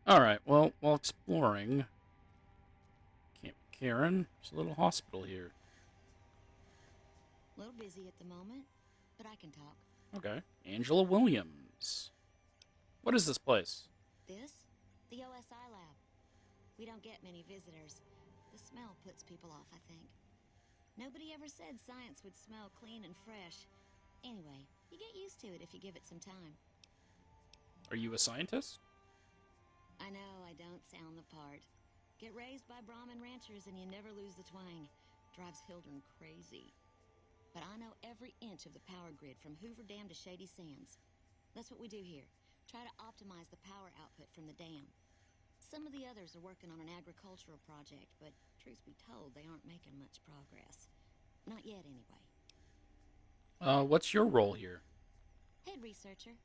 Alright, well, while exploring Camp Karen, there's a little hospital here. A little busy at the moment, but I can talk. Okay. Angela Williams. What is this place? This? The OSI lab. We don't get many visitors. The smell puts people off, I think. Nobody ever said science would smell clean and fresh. Anyway, you get used to it if you give it some time. Are you a scientist? I know I don't sound the part. Get raised by Brahmin ranchers and you never lose the twang. Drives Hildern crazy. But I know every inch of the power grid from Hoover Dam to Shady Sands. That's what we do here. Try to optimize the power output from the dam. Some of the others are working on an agricultural project, but truth be told, they aren't making much progress. Not yet, anyway. What's your role here? Head researcher.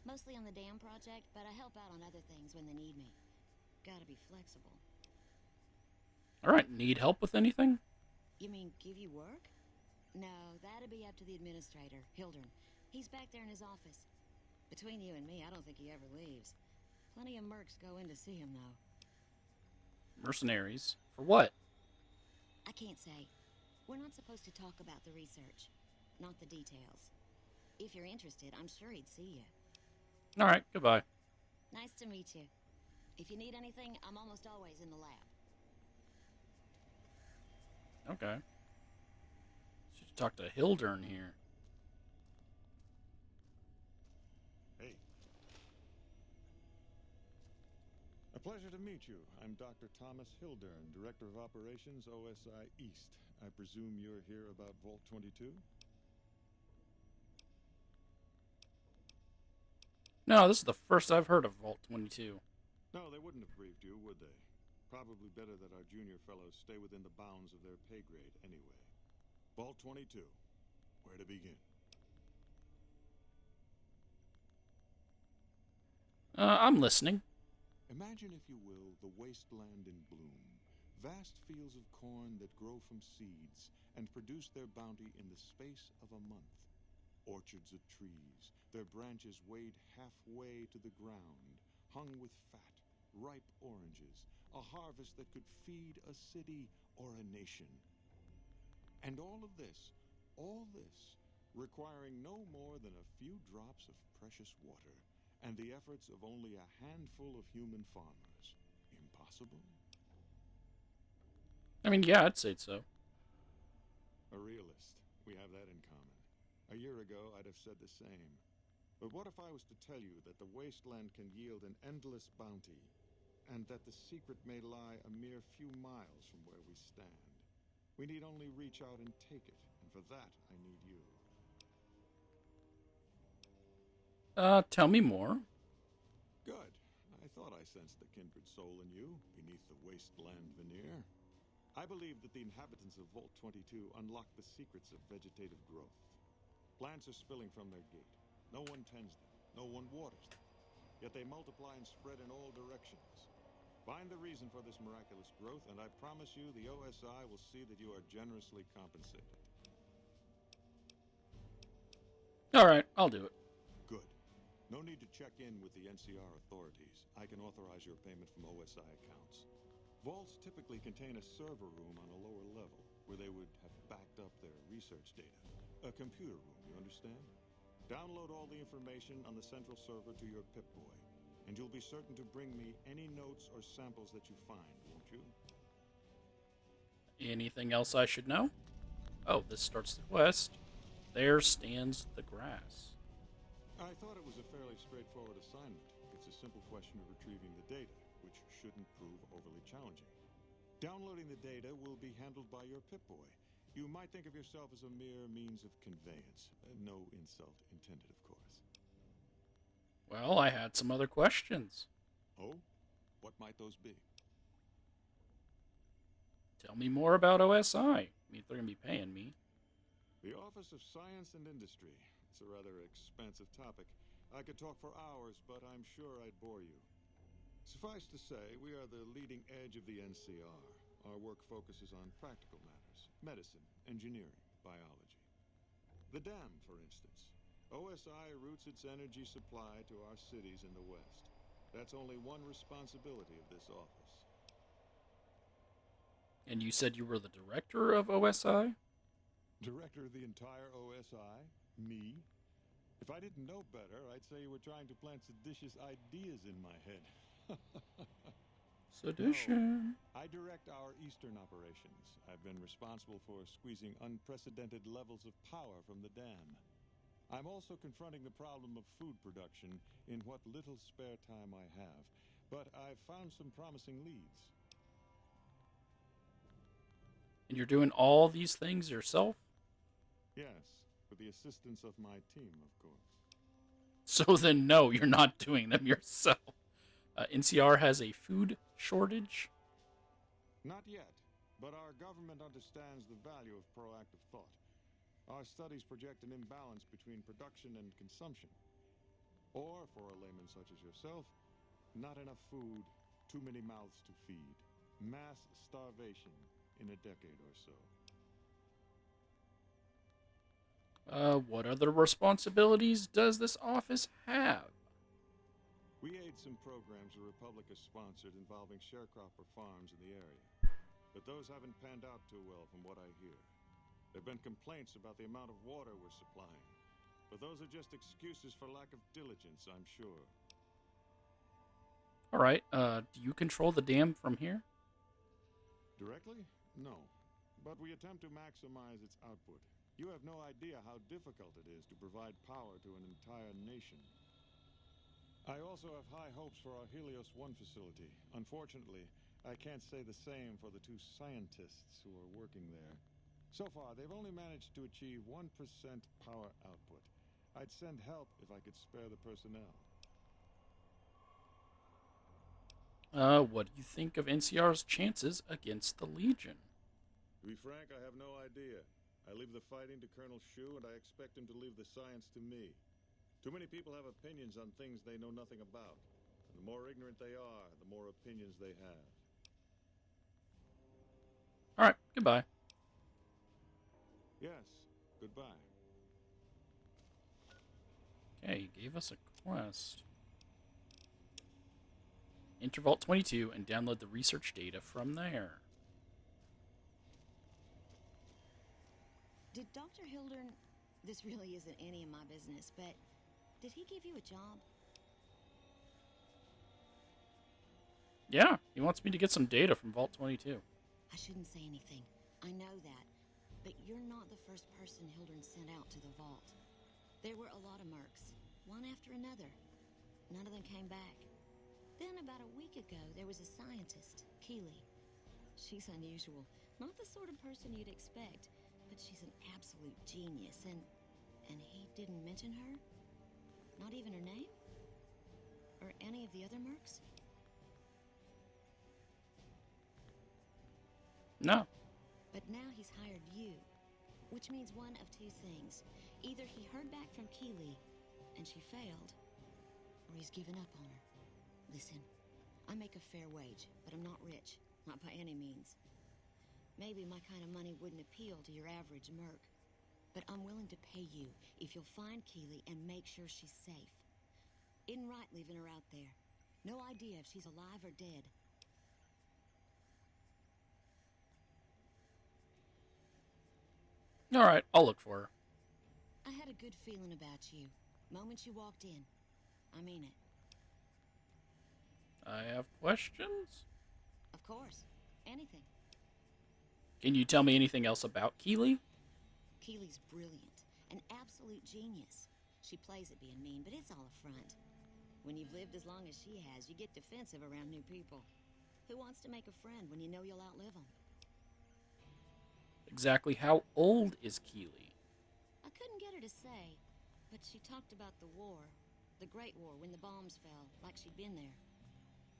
Mostly on the dam project, but I help out on other things when they need me. Gotta be flexible. Alright, need help with anything? You mean give you work? No, that'd be up to the administrator, Hildern. He's back there in his office. Between you and me, I don't think he ever leaves. Plenty of mercs go in to see him, though. Mercenaries. For what? I can't say. We're not supposed to talk about the research. Not the details. If you're interested, I'm sure he'd see you. Alright, goodbye. Nice to meet you. If you need anything, I'm almost always in the lab. Okay. Should talk to Hildern here. Hey. A pleasure to meet you. I'm Dr. Thomas Hildern, Director of Operations, OSI East. I presume you're here about Vault 22? No, this is the first I've heard of Vault 22. No, they wouldn't have briefed you, would they? Probably better that our junior fellows stay within the bounds of their pay grade anyway. Vault 22. Where to begin? I'm listening. Imagine, if you will, the wasteland in bloom. Vast fields of corn that grow from seeds and produce their bounty in the space of a month. Orchards of trees, their branches weighed halfway to the ground, hung with fat, ripe oranges, a harvest that could feed a city or a nation. And all this, requiring no more than a few drops of precious water and the efforts of only a handful of human farmers. Impossible? I mean, yeah, I'd say so. A realist. We have that in common. A year ago, I'd have said the same. But what if I was to tell you that the wasteland can yield an endless bounty, and that the secret may lie a mere few miles from where we stand? We need only reach out and take it, and for that, I need you. Tell me more. Good. I thought I sensed the kindred soul in you, beneath the wasteland veneer. I believe that the inhabitants of Vault 22 unlock the secrets of vegetative growth. Plants are spilling from their gate. No one tends them. No one waters them. Yet they multiply and spread in all directions. Find the reason for this miraculous growth, and I promise you the OSI will see that you are generously compensated. Alright, I'll do it. Good. No need to check in with the NCR authorities. I can authorize your payment from OSI accounts. Vaults typically contain a server room on a lower level, where they would have backed up their research data. A computer room, you understand? Download all the information on the central server to your Pip-Boy, and you'll be certain to bring me any notes or samples that you find, won't you? Anything else I should know? Oh, this starts west. There stands the grass. I thought it was a fairly straightforward assignment. It's a simple question of retrieving the data, which shouldn't prove overly challenging. Downloading the data will be handled by your Pip-Boy. You might think of yourself as a mere means of conveyance. No insult intended, of course. Well, I had some other questions. Oh? What might those be? Tell me more about OSI. I mean, if they're going to be paying me. The Office of Science and Industry. It's a rather expansive topic. I could talk for hours, but I'm sure I'd bore you. Suffice to say, we are the leading edge of the NCR. Our work focuses on practical matters: medicine, engineering, biology. The dam, for instance. OSI routes its energy supply to our cities in the West. That's only one responsibility of this office. And you said you were the director of OSI? Director of the entire OSI? Me? If I didn't know better, I'd say you were trying to plant seditious ideas in my head. Sedition. No, I direct our eastern operations. I've been responsible for squeezing unprecedented levels of power from the dam. I'm also confronting the problem of food production in what little spare time I have. But I've found some promising leads. And you're doing all these things yourself? Yes, with the assistance of my team, of course. So then, no, you're not doing them yourself. NCR has a food shortage? Not yet, but our government understands the value of proactive thought. Our studies project an imbalance between production and consumption. Or, for a layman such as yourself, not enough food, too many mouths to feed. Mass starvation in a decade or so. What other responsibilities does this office have? We aid some programs the Republic has sponsored involving sharecropper farms in the area. But those haven't panned out too well from what I hear. There have been complaints about the amount of water we're supplying. But those are just excuses for lack of diligence, I'm sure. Alright, do you control the dam from here? Directly? No. But we attempt to maximize its output. You have no idea how difficult it is to provide power to an entire nation. I also have high hopes for our Helios 1 facility. Unfortunately, I can't say the same for the two scientists who are working there. So far, they've only managed to achieve 1% power output. I'd send help if I could spare the personnel. What do you think of NCR's chances against the Legion? To be frank, I have no idea. I leave the fighting to Colonel Shu, and I expect him to leave the science to me. Too many people have opinions on things they know nothing about. And the more ignorant they are, the more opinions they have. Alright, goodbye. Yes, goodbye. Okay, he gave us a quest. Enter Vault 22 and download the research data from there. Did Dr. Hildern... This really isn't any of my business, but... Did he give you a job? Yeah, he wants me to get some data from Vault 22. I shouldn't say anything. I know that. But you're not the first person Hildern sent out to the vault. There were a lot of mercs, one after another. None of them came back. Then about a week ago, there was a scientist, Keeley. She's unusual. Not the sort of person you'd expect, but she's an absolute genius, and he didn't mention her? Not even her name? Or any of the other mercs? No. But now he's hired you, which means one of two things. Either he heard back from Keeley, and she failed, or he's given up on her. Listen, I make a fair wage, but I'm not rich. Not by any means. Maybe my kind of money wouldn't appeal to your average merc. But I'm willing to pay you if you'll find Keeley and make sure she's safe. Isn't right leaving her out there. No idea if she's alive or dead. Alright, I'll look for her. I had a good feeling about you. Moment you walked in. I mean it. I have questions? Of course. Anything. Can you tell me anything else about Keeley? Keeley's brilliant. An absolute genius. She plays at being mean, but it's all a front. When you've lived as long as she has, you get defensive around new people. Who wants to make a friend when you know you'll outlive them? Exactly how old is Keeley? I couldn't get her to say, but she talked about the war. The Great War, when the bombs fell, like she'd been there.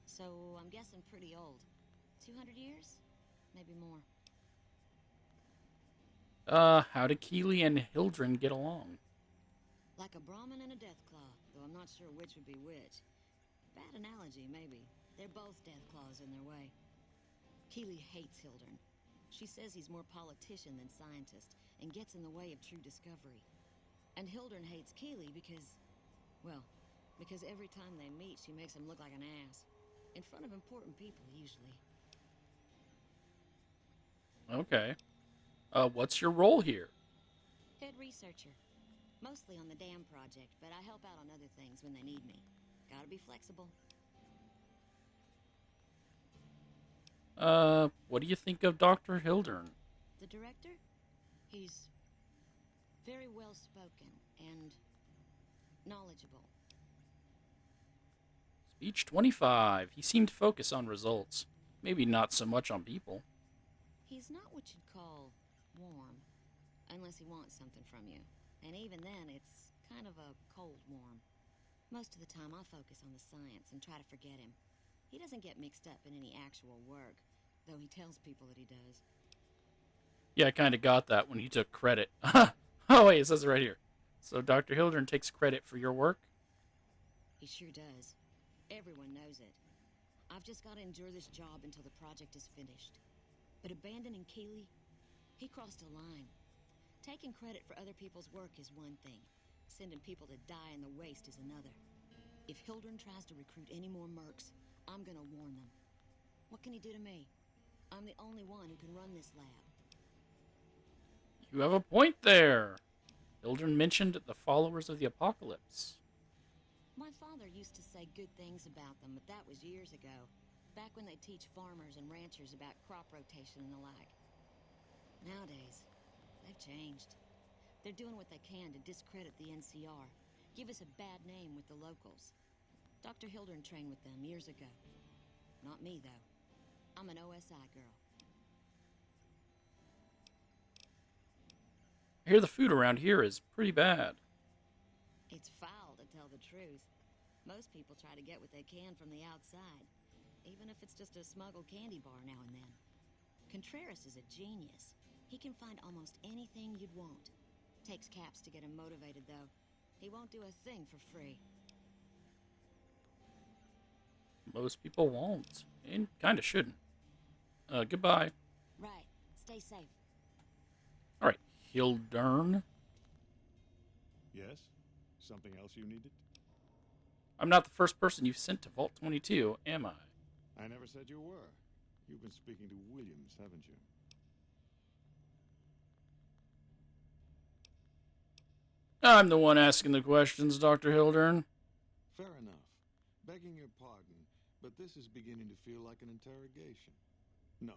So, I'm guessing pretty old. 200 years? Maybe more. How did Keeley and Hildren get along? Like a Brahmin and a Deathclaw, though I'm not sure which would be which. Bad analogy, maybe. They're both Deathclaws in their way. Keeley hates Hildern. She says he's more politician than scientist, and gets in the way of true discovery. And Hildern hates Keeley because, well, Because every time they meet, she makes him look like an ass. In front of important people, usually. Okay. What's your role here? Head researcher. Mostly on the dam project, but I help out on other things when they need me. Gotta be flexible. What do you think of Dr. Hildern? The director? He's very well spoken and knowledgeable. Speech 25. He seemed focused on results. Maybe not so much on people. He's not what you'd call warm, unless he wants something from you. And even then, it's kind of a cold warm. Most of the time, I focus on the science and try to forget him. He doesn't get mixed up in any actual work, though he tells people that he does. Yeah, I kind of got that when he took credit. Oh, wait, it says it right here. So Dr. Hildern takes credit for your work? He sure does. Everyone knows it. I've just got to endure this job until the project is finished. But abandoning Keeley, he crossed a line. Taking credit for other people's work is one thing. Sending people to die in the waste is another. If Hildern tries to recruit any more mercs, I'm gonna warn them. What can he do to me? I'm the only one who can run this lab. You have a point there. Hildern mentioned the followers of the apocalypse. My father used to say good things about them, but that was years ago. Back when they teach farmers and ranchers about crop rotation and the like. Nowadays, they've changed. They're doing what they can to discredit the NCR, give us a bad name with the locals. Dr. Hildern trained with them years ago. Not me, though. I'm an OSI girl. I hear the food around here is pretty bad. It's foul, to tell the truth. Most people try to get what they can from the outside, even if it's just a smuggled candy bar now and then. Contreras is a genius. He can find almost anything you'd want. Takes caps to get him motivated, though. He won't do a thing for free. Most people won't, and kind of shouldn't. Goodbye. Right. Stay safe. All right, Hildern. Yes? Something else you needed? I'm not the first person you've sent to Vault 22, am I? I never said you were. You've been speaking to Williams, haven't you? I'm the one asking the questions, Dr. Hildern. Fair enough. Begging your pardon, but this is beginning to feel like an interrogation. No,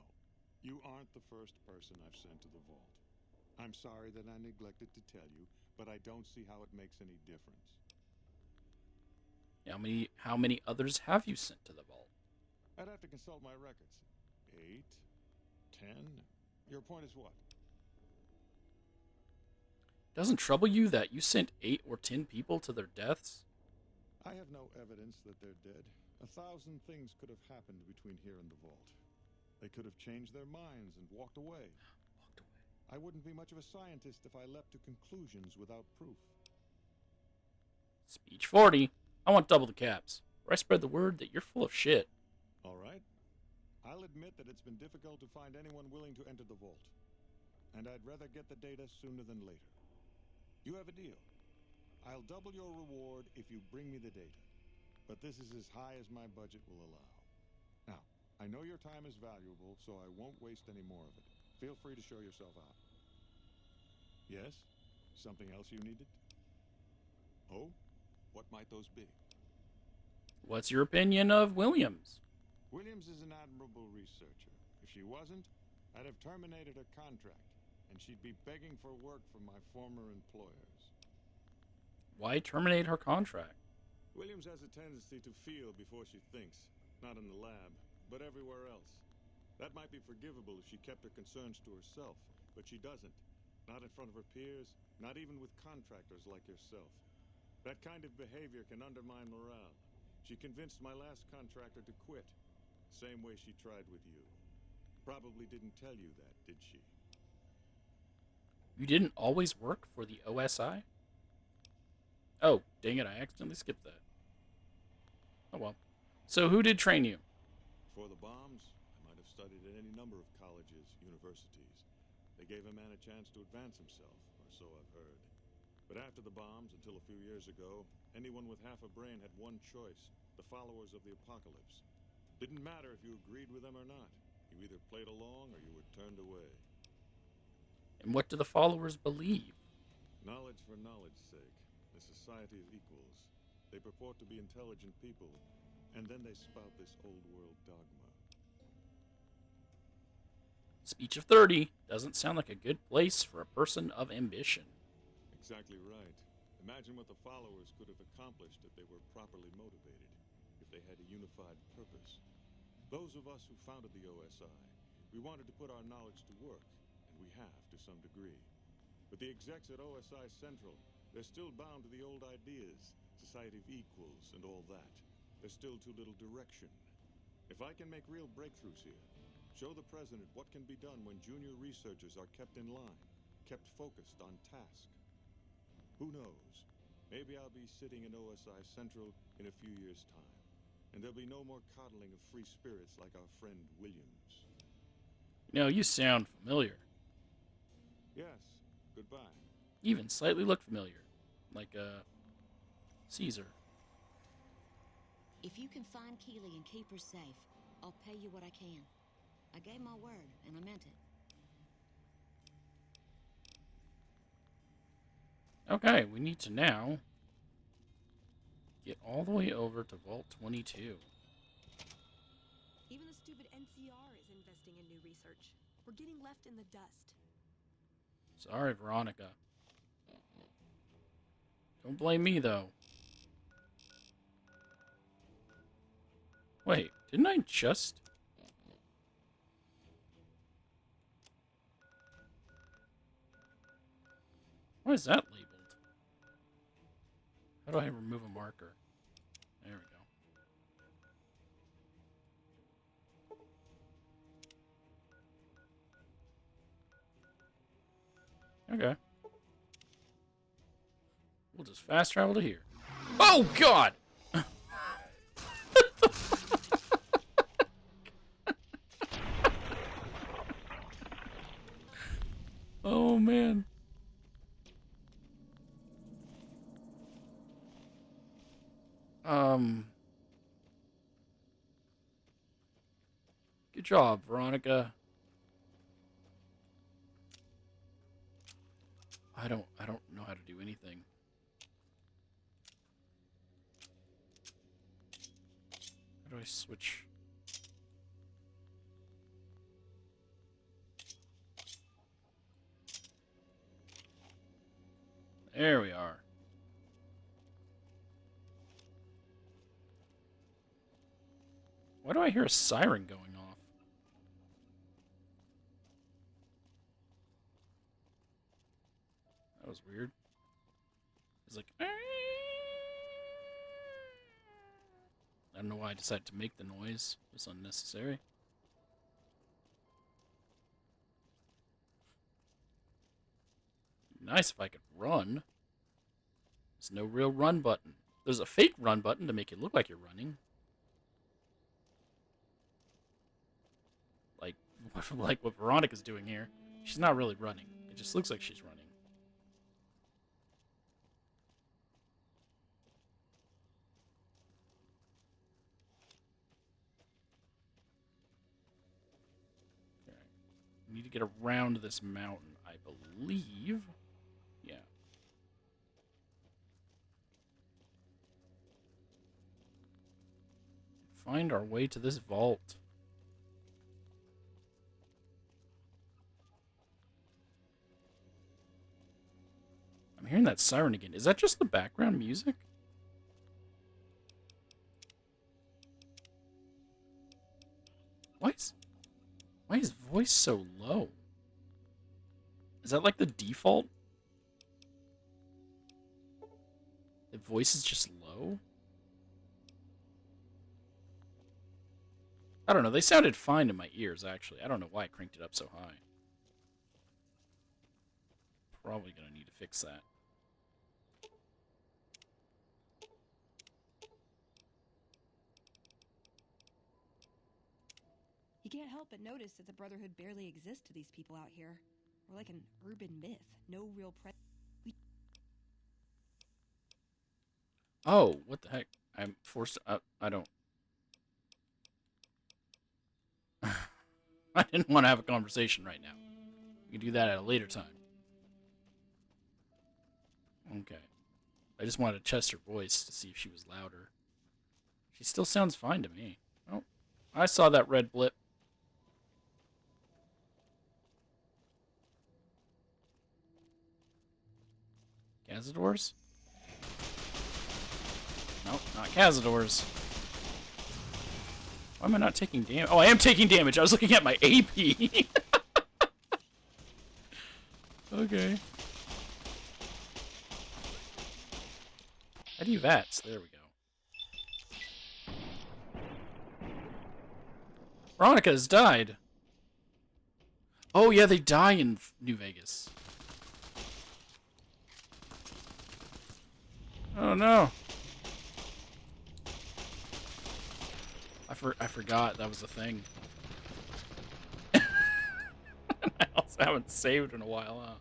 you aren't the first person I've sent to the vault. I'm sorry that I neglected to tell you, but I don't see how it makes any difference. How many others have you sent to the vault? I'd have to consult my records. 8? 10? Your point is what? Doesn't trouble you that you sent 8 or 10 people to their deaths? I have no evidence that they're dead. 1,000 things could have happened between here and the vault. They could have changed their minds and walked away. I wouldn't be much of a scientist if I leapt to conclusions without proof. Speech 40. I want double the caps, or I spread the word that you're full of shit. All right. I'll admit that it's been difficult to find anyone willing to enter the vault. And I'd rather get the data sooner than later. You have a deal. I'll double your reward if you bring me the data. But this is as high as my budget will allow. Now, I know your time is valuable, so I won't waste any more of it. Feel free to show yourself out. Yes? Something else you needed? Oh? What might those be? What's your opinion of Williams? Williams is an admirable researcher. If she wasn't, I'd have terminated her contract, and she'd be begging for work from my former employers. Why terminate her contract? Williams has a tendency to feel before she thinks. Not in the lab, but everywhere else. That might be forgivable if she kept her concerns to herself, but she doesn't. Not in front of her peers, not even with contractors like yourself. That kind of behavior can undermine morale. She convinced my last contractor to quit. Same way she tried with you. Probably didn't tell you that, did she? You didn't always work for the OSI? Oh, dang it, I accidentally skipped that. Oh well. So who did train you? Before the bombs, I might have studied at any number of colleges, universities. They gave a man a chance to advance himself, or so I've heard. But after the bombs, until a few years ago, anyone with half a brain had one choice: the followers of the apocalypse. Didn't matter if you agreed with them or not. You either played along or you were turned away. And what do the followers believe? Knowledge for knowledge's sake. A society of equals. They purport to be intelligent people, and then they spout this old world dogma. Speech of 30 doesn't sound like a good place for a person of ambition. Exactly right. Imagine what the followers could have accomplished if they were properly motivated, if they had a unified purpose. Those of us who founded the OSI, we wanted to put our knowledge to work, and we have to some degree. But the execs at OSI Central, they're still bound to the old ideas, society of equals and all that. There's still too little direction. If I can make real breakthroughs here, show the president what can be done when junior researchers are kept in line, kept focused on task. Who knows? Maybe I'll be sitting in OSI Central in a few years' time, and there'll be no more coddling of free spirits like our friend Williams. You know, you sound familiar. Yes, goodbye. Even slightly look familiar. Like, Caesar. If you can find Keeley and keep her safe, I'll pay you what I can. I gave my word, and I meant it. Okay, we need to now get all the way over to Vault 22. Even the stupid NCR is investing in new research. We're getting left in the dust. Sorry, Veronica. Don't blame me, though. Wait, didn't I just... Why is that labeled? How do I remove a marker? There we go. Okay. We'll just fast travel to here. Oh, God! Oh, man. Good job, Veronica. I don't know how to do anything. How do I switch? There we are. Why do I hear a siren going off? That was weird. It's like... I don't know why I decided to make the noise. It was unnecessary. Nice if I could run. There's no real run button. There's a fake run button to make it look like you're running. Like what Veronica's doing here. She's not really running. It just looks like she's running. Okay. We need to get around this mountain, I believe. Yeah. Find our way to this vault. I'm hearing that siren again. Is that just the background music? Why is his voice so low? Is that like the default? The voice is just low? I don't know. They sounded fine in my ears, actually. I don't know why I cranked it up so high. Probably gonna need to fix that. You can't help but notice that the Brotherhood barely exists to these people out here. We're like an urban myth. No real Oh, what the heck? I'm forced to, I don't... I didn't want to have a conversation right now. We can do that at a later time. Okay. I just wanted to test her voice to see if she was louder. She still sounds fine to me. Oh, I saw that red blip. Cazadors? Nope, not Cazadors. Why am I not taking damage? Oh, I am taking damage. I was looking at my AP. Okay. How do you VATS? There we go. Veronica has died. Oh, yeah, they die in New Vegas. Oh, no. I forgot that was a thing. I also haven't saved in a while, huh?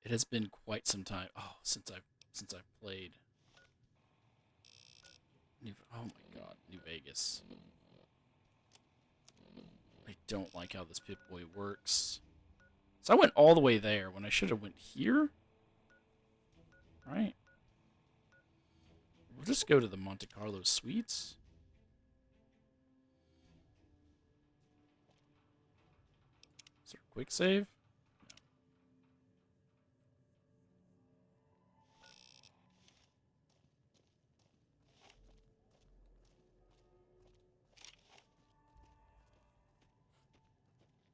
It has been quite some time. Oh, since I've played. Oh my god, New Vegas. I don't like how this Pip-Boy works. So I went all the way there when I should have went here. Right? We'll just go to the Monte Carlo Suites. Is there a quick save?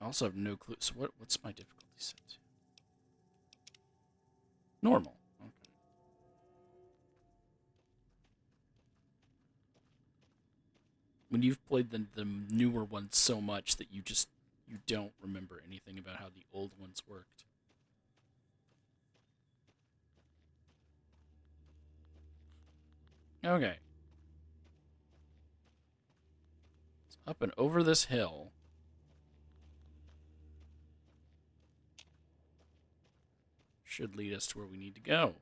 I also have no clue. So what's my difficulty set to? Normal. Okay. When you've played the newer ones so much that you don't remember anything about how the old ones worked. Okay. It's up and over this hill. Should lead us to where we need to go.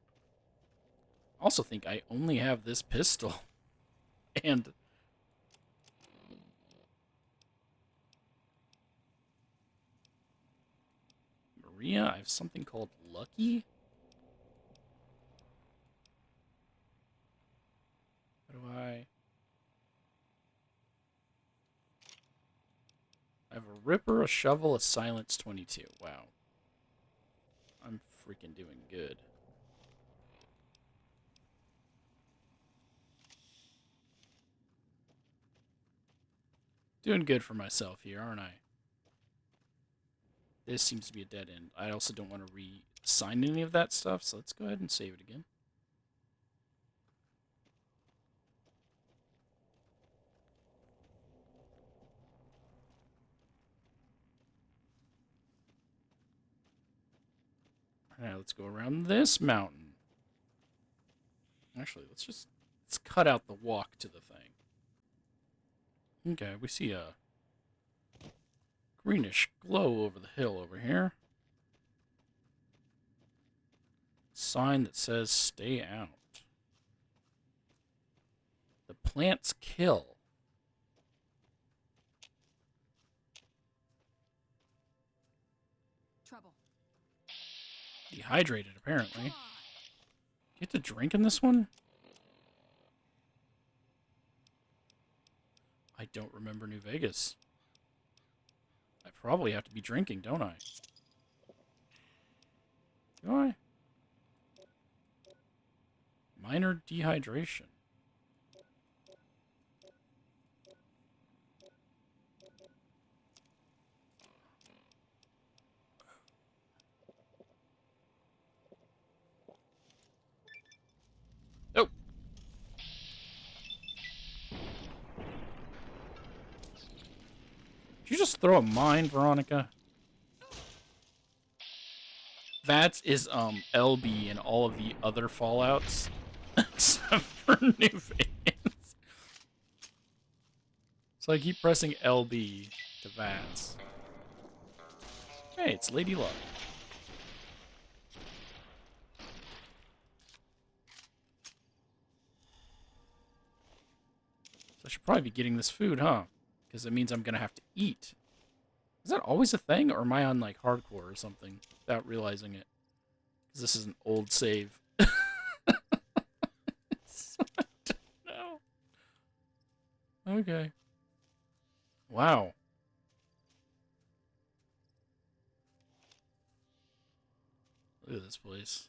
I also think I only have this pistol. And Maria, I have something called Lucky? How do I have a Ripper, a Shovel, a Silence 22. Wow. I'm freaking doing good. Doing good for myself here, aren't I? This seems to be a dead end. I also don't want to re-sign any of that stuff, so let's go ahead and save it again. Alright, let's go around this mountain. Actually, let's cut out the walk to the thing. Okay, we see a greenish glow over the hill over here. Sign that says stay out. The plants kill. Trouble. Dehydrated, apparently. Get to drink in this one? I don't remember New Vegas. I probably have to be drinking, don't I? Do I? Minor dehydration. Oh! Did you just throw a mine, Veronica? That is LB in all of the other Fallouts, except for New Vegas. So I keep pressing LB to VATS. Hey, it's Lady Luck. I should probably be getting this food, huh? Because it means I'm going to have to eat. Is that always a thing, or am I on, like, hardcore or something without realizing it? Because this is an old save. So, I don't know. Okay. Wow. Look at this place.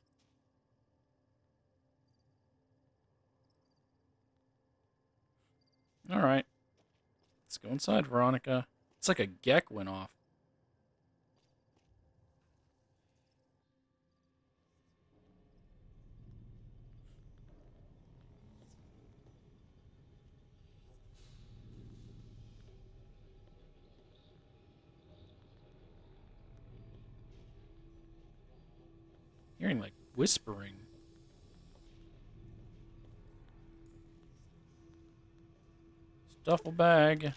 Alright. Let's go inside, Veronica. It's like a geck went off. Hearing, like, whispering. Duffel bag.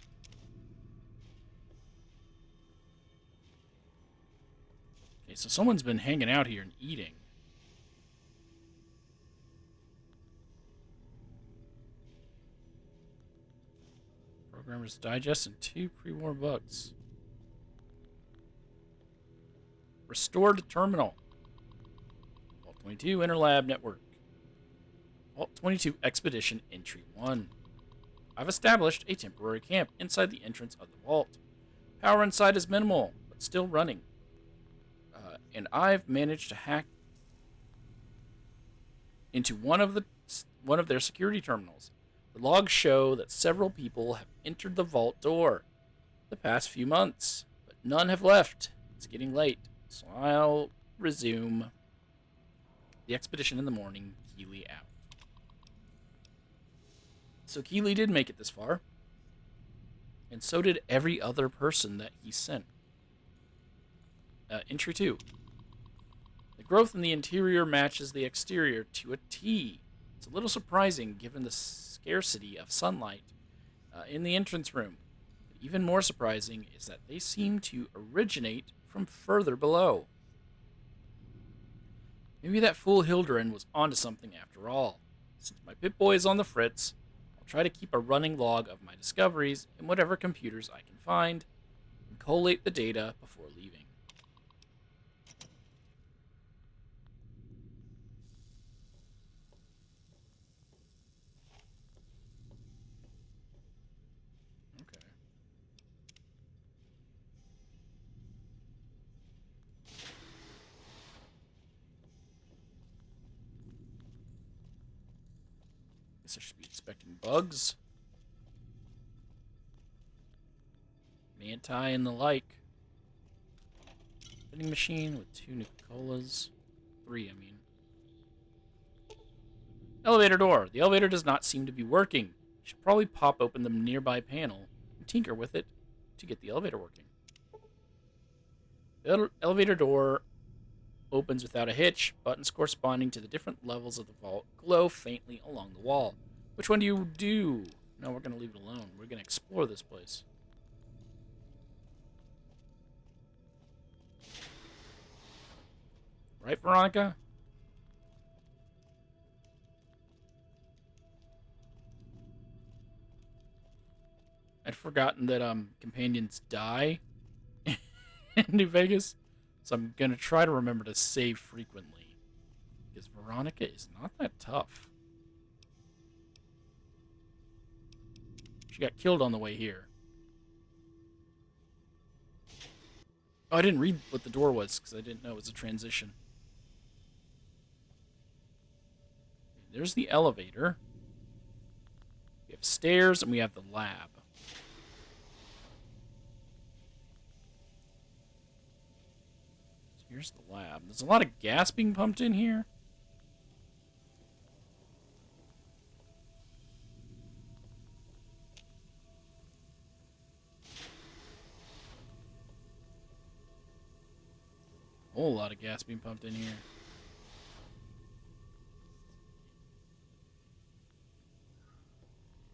Okay, so someone's been hanging out here and eating. Programmer's Digest and 2 pre-war books. Restored terminal. Vault 22 Interlab Network. Vault 22 Expedition Entry 1. I've established a temporary camp inside the entrance of the vault. Power inside is minimal, but still running. And I've managed to hack into one of their security terminals. The logs show that several people have entered the vault door the past few months, but none have left. It's getting late, so I'll resume the expedition in the morning. Keeley out. So Keeley did make it this far, and so did every other person that he sent. Entry 2. The growth in the interior matches the exterior to a T. It's a little surprising given the scarcity of sunlight in the entrance room. But even more surprising is that they seem to originate from further below. Maybe that fool Hilderin was onto something after all. Since my Pip-Boy is on the fritz, I'll try to keep a running log of my discoveries in whatever computers I can find and collate the data before leaving. Okay. Guess I should be expecting bugs. Manti and the like. Vending machine with 2 Nuka-Colas. 3, I mean. Elevator door. The elevator does not seem to be working. You should probably pop open the nearby panel and tinker with it to get the elevator working. The elevator door opens without a hitch. Buttons corresponding to the different levels of the vault glow faintly along the wall. Which one do you do? No, we're going to leave it alone. We're going to explore this place. Right, Veronica? I'd forgotten that companions die in New Vegas, so I'm gonna try to remember to save frequently. Because Veronica is not that tough. She got killed on the way here. Oh, I didn't read what the door was because I didn't know it was a transition. There's the elevator. We have stairs and we have the lab. So here's the lab. There's a lot of gas being pumped in here. A whole lot of gas being pumped in here.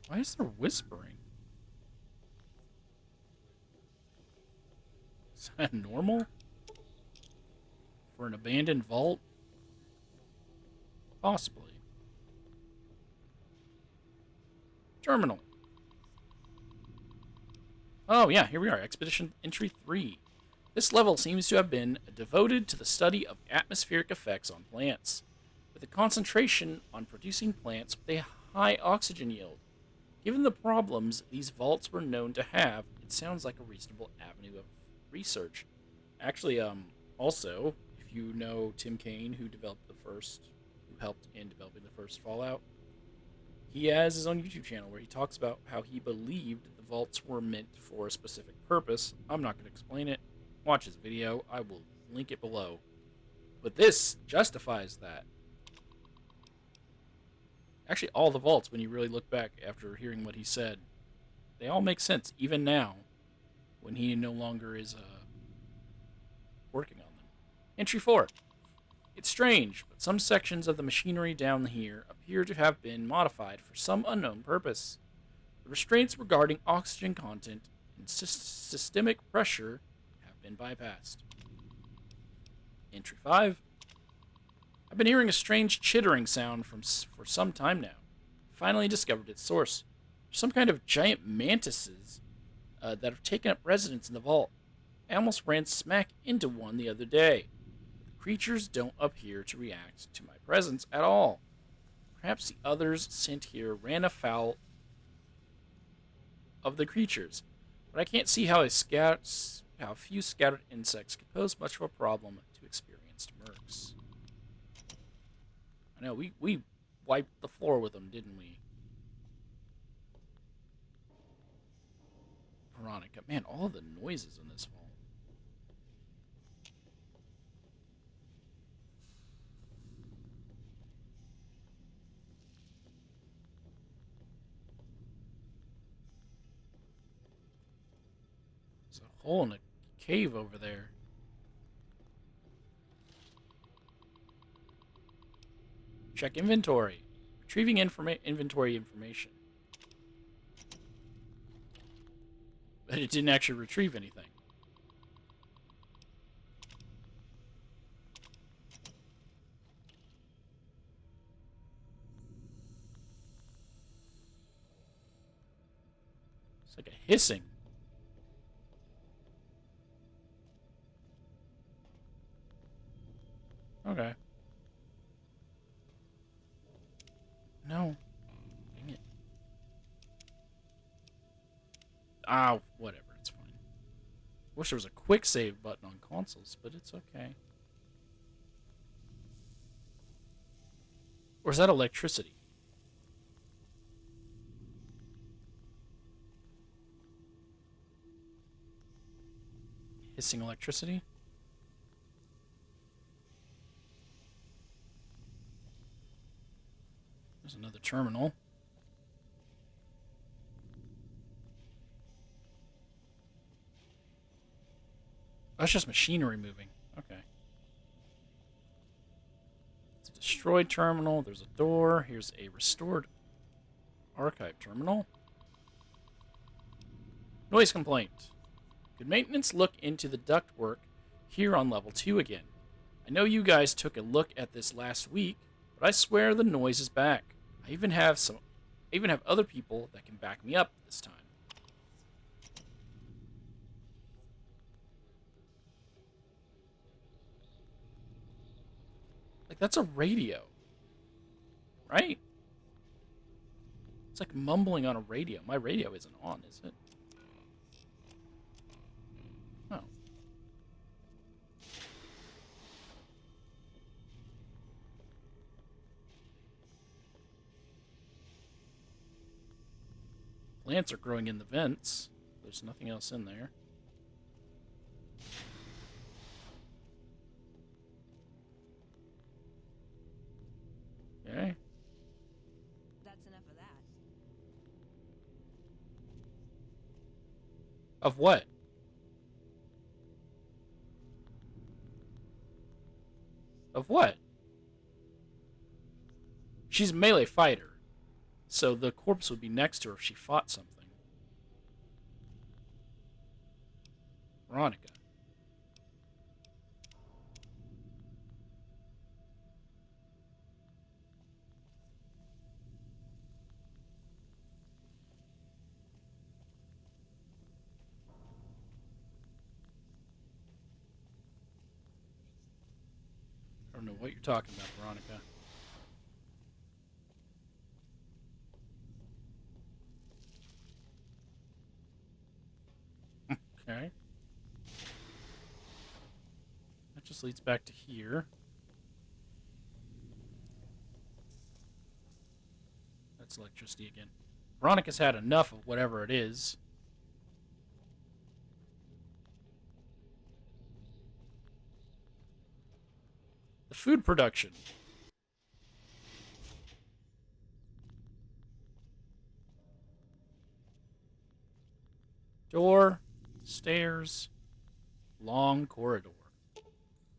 Why is there whispering? Is that normal? For an abandoned vault? Possibly. Terminal. Oh, yeah, here we are. Expedition Entry 3. This level seems to have been devoted to the study of atmospheric effects on plants, with a concentration on producing plants with a high oxygen yield. Given the problems these vaults were known to have, it sounds like a reasonable avenue of research. Actually, also, if you know Tim Kaine, who helped in developing the first Fallout, he has his own YouTube channel where he talks about how he believed the vaults were meant for a specific purpose. I'm not going to explain it. Watch his video. I will link it below. But this justifies that. Actually, all the vaults, when you really look back after hearing what he said, they all make sense, even now, when he no longer is working on them. Entry 4. It's strange, but some sections of the machinery down here appear to have been modified for some unknown purpose. The restraints regarding oxygen content and systemic pressure have been bypassed. Entry 5. I've been hearing a strange chittering sound for some time now. Finally discovered its source. Some kind of giant mantises that have taken up residence in the vault. I almost ran smack into one the other day. The creatures don't appear to react to my presence at all. Perhaps the others sent here ran afoul of the creatures, but I can't see how how a few scattered insects could pose much of a problem to experienced mercs. I know, we wiped the floor with them, didn't we? Veronica. Man, all the noises in this vault. There's a hole in a cave over there. Check inventory. Retrieving inventory information. But it didn't actually retrieve anything. It's like a hissing. Okay. No. Dang it. Ah, whatever. It's fine. Wish there was a quick save button on consoles, but it's okay. Or is that electricity? Hissing electricity? There's another terminal. That's just machinery moving. Okay. It's a destroyed terminal. There's a door. Here's a restored archive terminal. Noise complaint. Could maintenance look into the ductwork here on level 2 again? I know you guys took a look at this last week, but I swear the noise is back. I even have other people that can back me up this time. Like, that's a radio. Right? It's like mumbling on a radio. My radio isn't on, is it? Oh. Plants are growing in the vents. There's nothing else in there. Okay. That's enough of that. Of what? Of what? She's a melee fighter, so the corpse would be next to her if she fought something. Veronica. don't know what you're talking about, Veronica. Okay. That just leads back to here. That's electricity again. Veronica's had enough of whatever it is. The food production. Door, stairs, long corridor.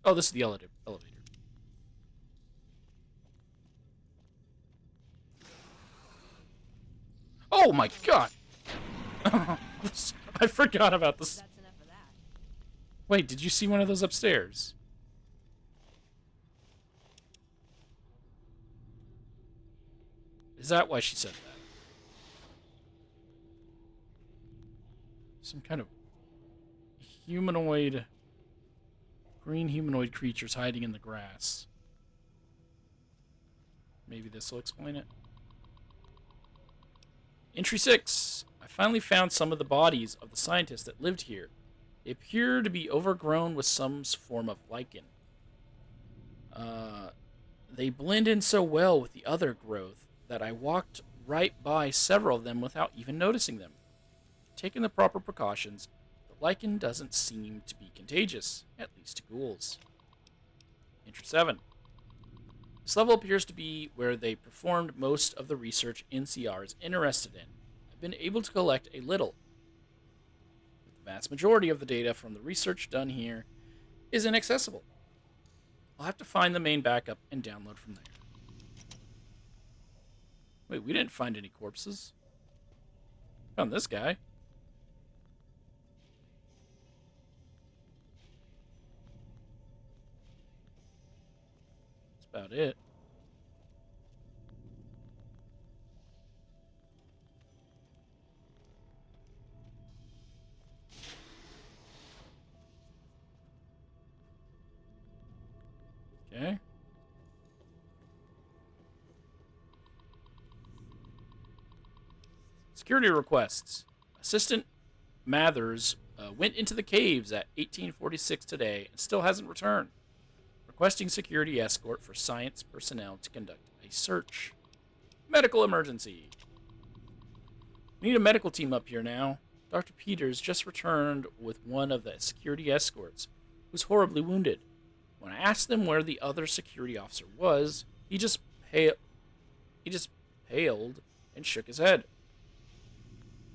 Oh, this is the elevator. Oh my god! I forgot about this. That's enough of that. Wait, did you see one of those upstairs? Is that why she said that? Some kind of humanoid, green humanoid creatures hiding in the grass. Maybe this will explain it. Entry 6. I finally found some of the bodies of the scientists that lived here. They appear to be overgrown with some form of lichen. They blend in so well with the other growth that I walked right by several of them without even noticing them. Taking the proper precautions, the lichen doesn't seem to be contagious, at least to ghouls. Entry 7. This level appears to be where they performed most of the research NCR is interested in. I've been able to collect a little. The vast majority of the data from the research done here is inaccessible. I'll have to find the main backup and download from there. Wait, we didn't find any corpses. Found this guy. That's about it. Okay. Security requests. Assistant Mathers went into the caves at 1846 today and still hasn't returned. Requesting security escort for science personnel to conduct a search. Medical emergency. We need a medical team up here now. Dr. Peters just returned with one of the security escorts, who's horribly wounded. When I asked them where the other security officer was, he just paled and shook his head.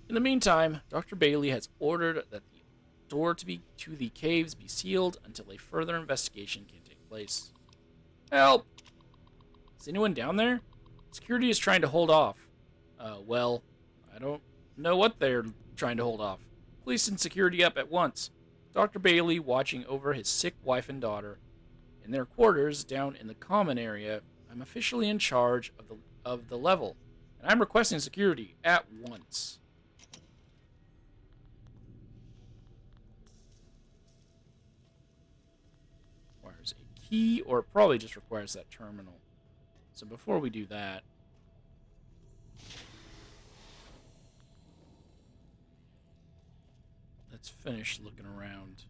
In the meantime, Dr. Bailey has ordered that the door to the caves be sealed until a further investigation can take place. Help! Is anyone down there? Security is trying to hold off. Well, I don't know what they're trying to hold off. Police and security up at once. Dr. Bailey watching over his sick wife and daughter. In their quarters down in the common area, I'm officially in charge of the level, and I'm requesting security at once. Requires a key, or it probably just requires that terminal. So before we do that, let's finish looking around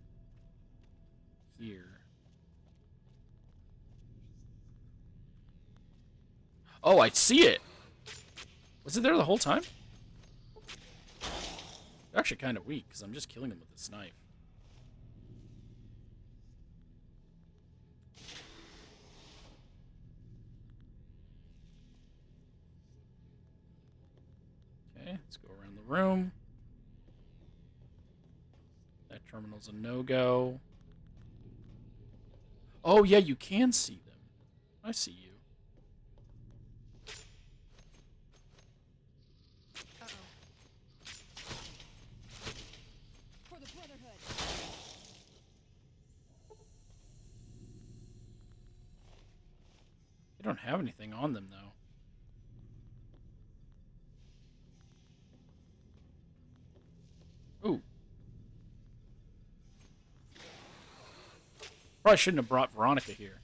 here. Oh, I see it! Was it there the whole time? They're actually kind of weak, because I'm just killing them with this knife. Okay, let's go around the room. That terminal's a no-go. Oh, yeah, you can see them. I see you. For the Brotherhood. They don't have anything on them, though. Ooh. Probably shouldn't have brought Veronica here.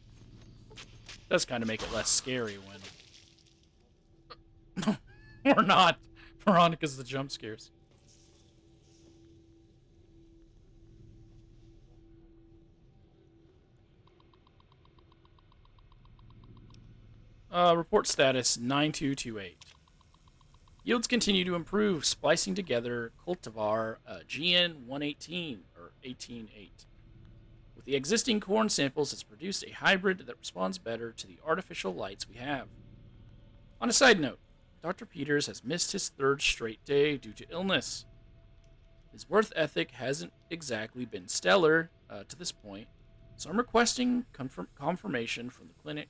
Does kind of make it less scary when... or not. Veronica's the jump scares. Report status 9228. Yields continue to improve, splicing together cultivar GN118 or 188. With the existing corn samples, it's produced a hybrid that responds better to the artificial lights we have. On a side note, Dr. Peters has missed his third straight day due to illness. His worth ethic hasn't exactly been stellar to this point, so I'm requesting confirmation from the clinic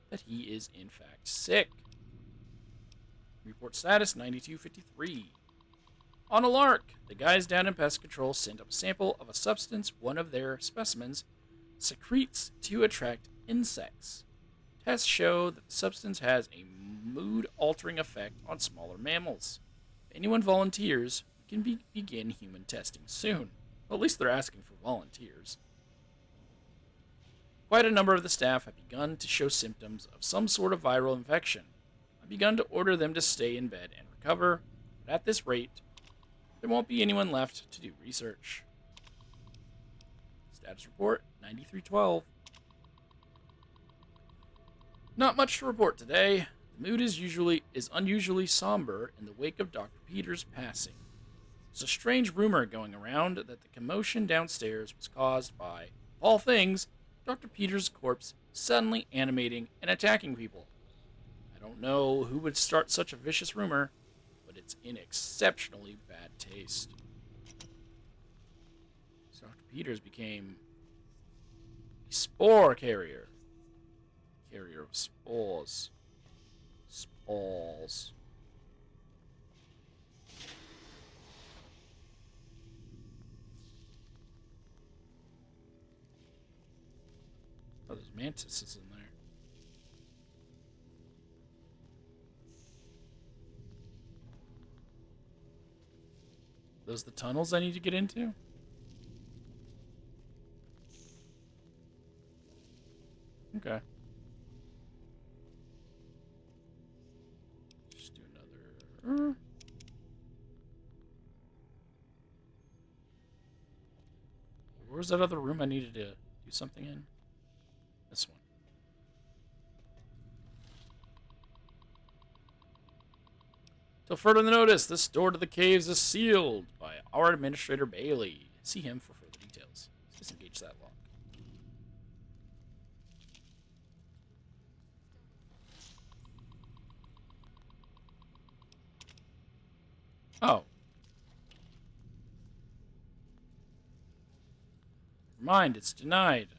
that he is in fact sick. Report status 9253. On a lark, the guys down in pest control sent up a sample of a substance one of their specimens secretes to attract insects. Tests show that the substance has a mood-altering effect on smaller mammals. If anyone volunteers, we can begin human testing soon. Well, at least they're asking for volunteers. Quite a number of the staff have begun to show symptoms of some sort of viral infection. I've begun to order them to stay in bed and recover, but at this rate, there won't be anyone left to do research. Status report 9312. Not much to report today. The mood is unusually somber in the wake of Dr. Peters' passing. There's a strange rumor going around that the commotion downstairs was caused by, of all things, Dr. Peters' corpse suddenly animating and attacking people. I don't know who would start such a vicious rumor, but it's in exceptionally bad taste. So Dr. Peters became a spore carrier. Carrier of spores. Spores. Oh, there's mantises in there. Those the tunnels I need to get into? Okay. Just do another... Where's that other room I needed to do something in? This one. Till further notice, this door to the caves is sealed by our Administrator Bailey. See him for further details. Let's disengage that lock. Oh. Never mind, it's denied.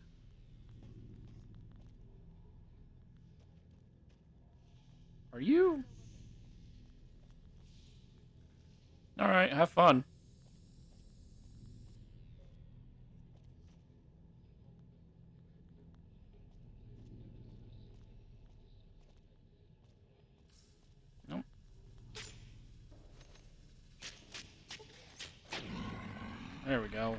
Are you? Alright, have fun. Nope. There we go.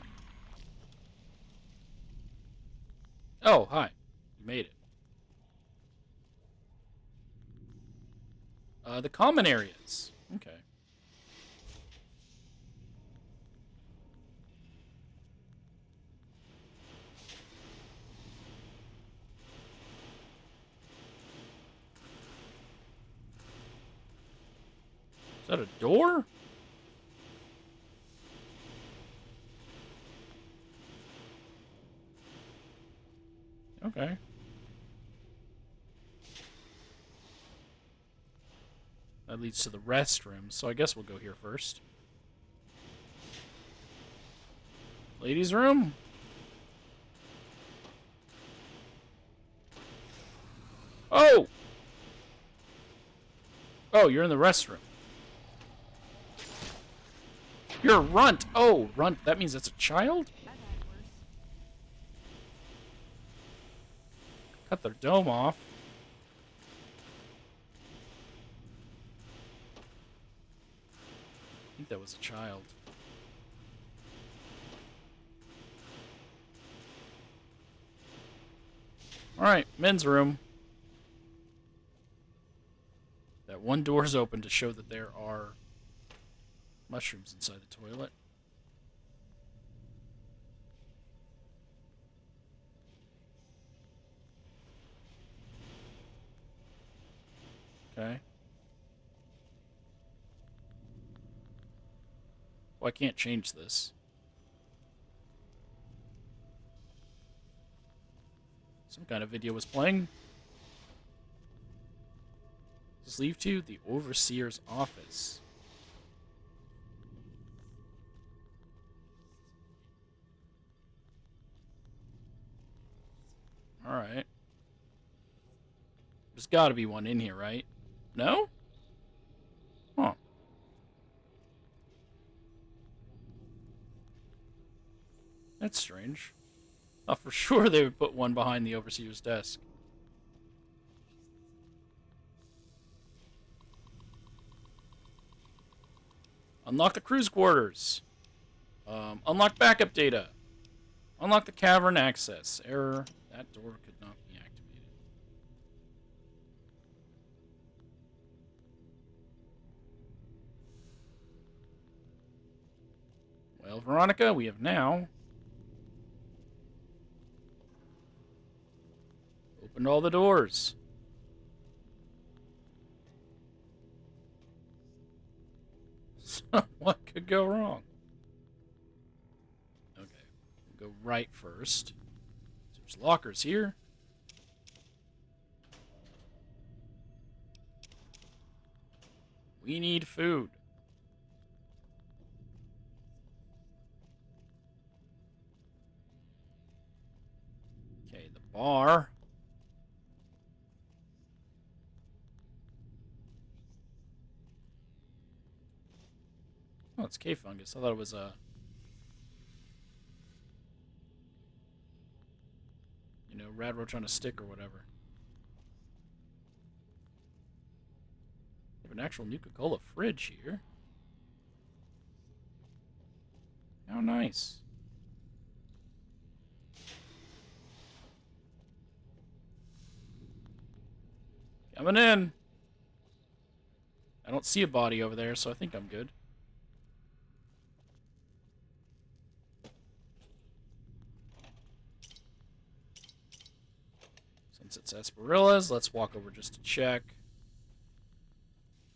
Oh, hi. You made it. The common areas. Okay. Is that a door? Okay. That leads to the restroom, so I guess we'll go here first. Ladies' room? Oh! Oh, you're in the restroom. You're a runt. Oh, runt. That means that's a child? Cut their dome off. I think that was a child. Alright, men's room. That one door's open to show that there are mushrooms inside the toilet. Okay. Well, I can't change this. Some kind of video was playing. Just leave to the overseer's office. Alright. There's gotta be one in here, right? No? Huh. That's strange. Oh, for sure they would put one behind the overseer's desk. Unlock the crew's quarters. Unlock backup data. Unlock the cavern access. Error. That door could not be activated. Well, Veronica, we have now opened all the doors. So what could go wrong? Okay, we'll go right first. There's lockers here. We need food. Okay, the bar. Oh, it's cave fungus. I thought it was a... rad roach on a stick or whatever. We have an actual Nuka-Cola fridge here. How nice. Coming in. I don't see a body over there, so I think I'm good. Since it's Asperillas, let's walk over just to check.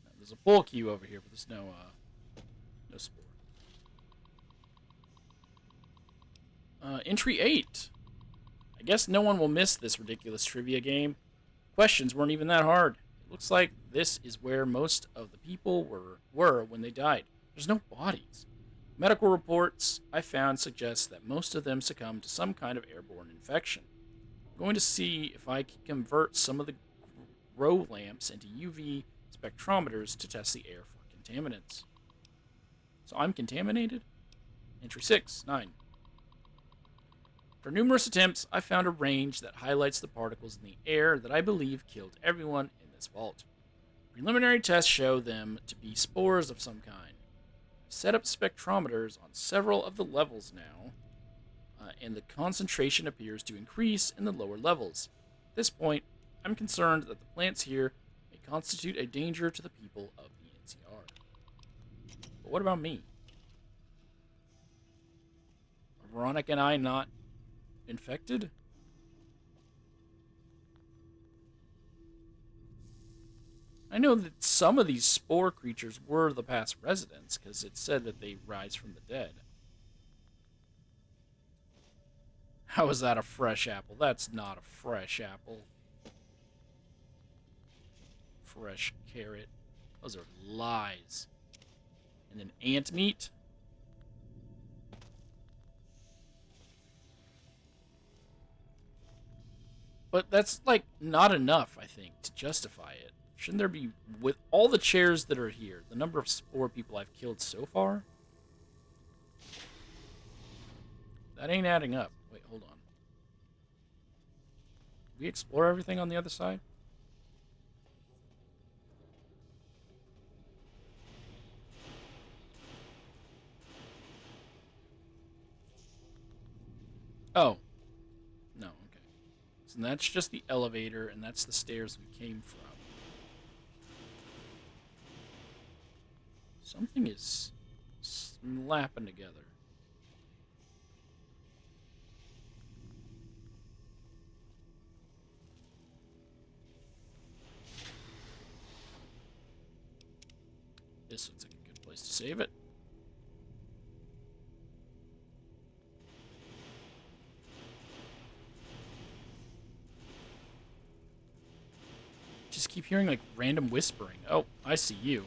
Now, there's a bull cue over here, but there's no spore. Entry 8. I guess no one will miss this ridiculous trivia game. Questions weren't even that hard. It looks like this is where most of the people were when they died. There's no bodies. Medical reports I found suggest that most of them succumbed to some kind of airborne infection. I'm going to see if I can convert some of the grow lamps into UV spectrometers to test the air for contaminants. So I'm contaminated? Entry 6, 9. After numerous attempts, I found a range that highlights the particles in the air that I believe killed everyone in this vault. Preliminary tests show them to be spores of some kind. I've set up spectrometers on several of the levels now, and the concentration appears to increase in the lower levels. At this point, I'm concerned that the plants here may constitute a danger to the people of the NCR. But what about me? Are Veronica and I not infected? I know that some of these spore creatures were the past residents, because it said that they rise from the dead. How is that a fresh apple? That's not a fresh apple. Fresh carrot. Those are lies. And then ant meat. But that's, like, not enough, I think, to justify it. Shouldn't there be, with all the chairs that are here, the number of spore people I've killed so far? That ain't adding up. Wait, hold on. Did we explore everything on the other side? Oh. No, okay. So that's just the elevator, and that's the stairs we came from. Something is slapping together. This looks like a good place to save it. Just keep hearing like random whispering. Oh, I see you.